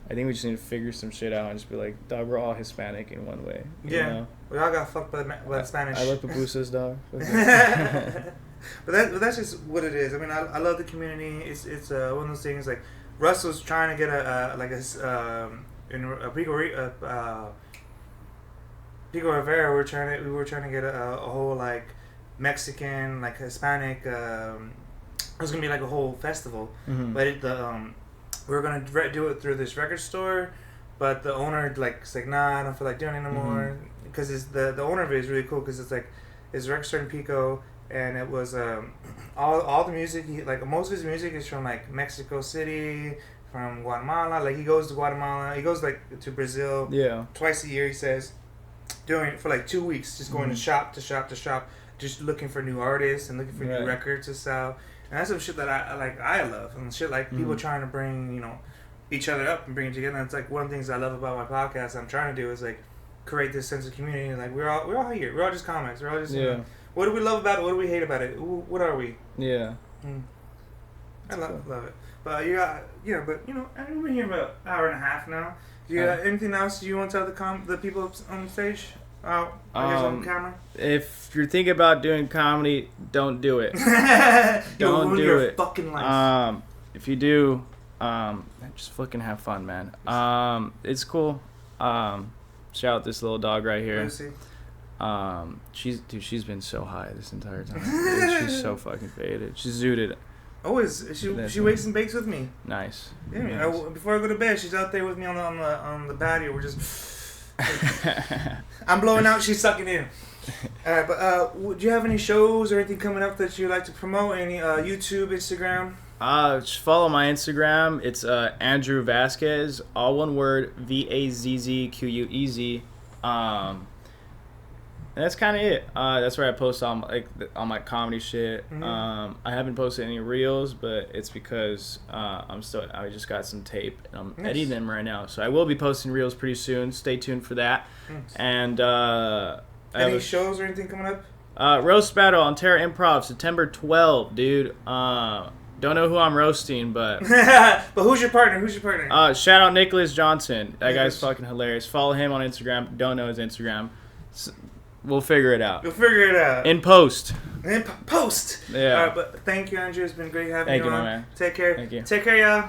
I think we just need to figure some shit out and just be like, dog, we're all Hispanic in one way. You know? We all got fucked by the Spanish. I love pupusas, dog. But that's just what it is. I mean, I love the community. It's one of those things like Russ was trying to get Pico Rivera, we were trying to get a whole like Mexican, like Hispanic. It was gonna be like a whole festival, but we were gonna do it through this record store, but the owner was like, nah, I don't feel like doing it anymore, because the owner of it is really cool, because it's like it's a record store in Pico, and it was all the music, most of his music is from like Mexico City, from Guatemala. Like he goes to Guatemala, he goes like to Brazil, twice a year, he says. Doing it for like 2 weeks, just going to shop to shop to shop, just looking for new artists and looking for new records to sell. And that's some shit that I love, and shit like people trying to bring each other up and bring it together. And it's like one of the things I love about my podcast. I'm trying to do is like create this sense of community. Like we're all here. We're all just comics. We're all just what do we love about it? What do we hate about it? What are we? Yeah. I love it. But but I've been here about an hour and a half now. Do you got anything else you want to tell the people on stage? I guess on camera? If you're thinking about doing comedy, don't do it. Don't do it. Fucking life. If you do, just fucking have fun, man. It's cool. Shout out this little dog right here. Lucy. She's been so high this entire time. She's so fucking faded. She's zooted. Always, she wakes and bakes with me. Nice. Yeah, nice. Before I go to bed, she's out there with me on the patio. We're just, I'm blowing out, she's sucking in. Alright, but do you have any shows or anything coming up that you'd like to promote? Any YouTube, Instagram? Just follow my Instagram. It's Andrew Vazquez, all one word, VAZZQUEZ. And that's kind of it. That's where I post on my comedy shit. I haven't posted any reels, but it's because I just got some tape and I'm editing them right now. So I will be posting reels pretty soon. Stay tuned for that. And any shows or anything coming up? Roast Battle on Terra Improv, September 12th, dude. Don't know who I'm roasting, but but who's your partner? Shout out Nicholas Johnson. That guy's fucking hilarious. Follow him on Instagram. Don't know his Instagram. We'll figure it out. In post. Yeah. But thank you, Andrew. It's been great having you on. Man. Take care. Thank you. Take care, y'all.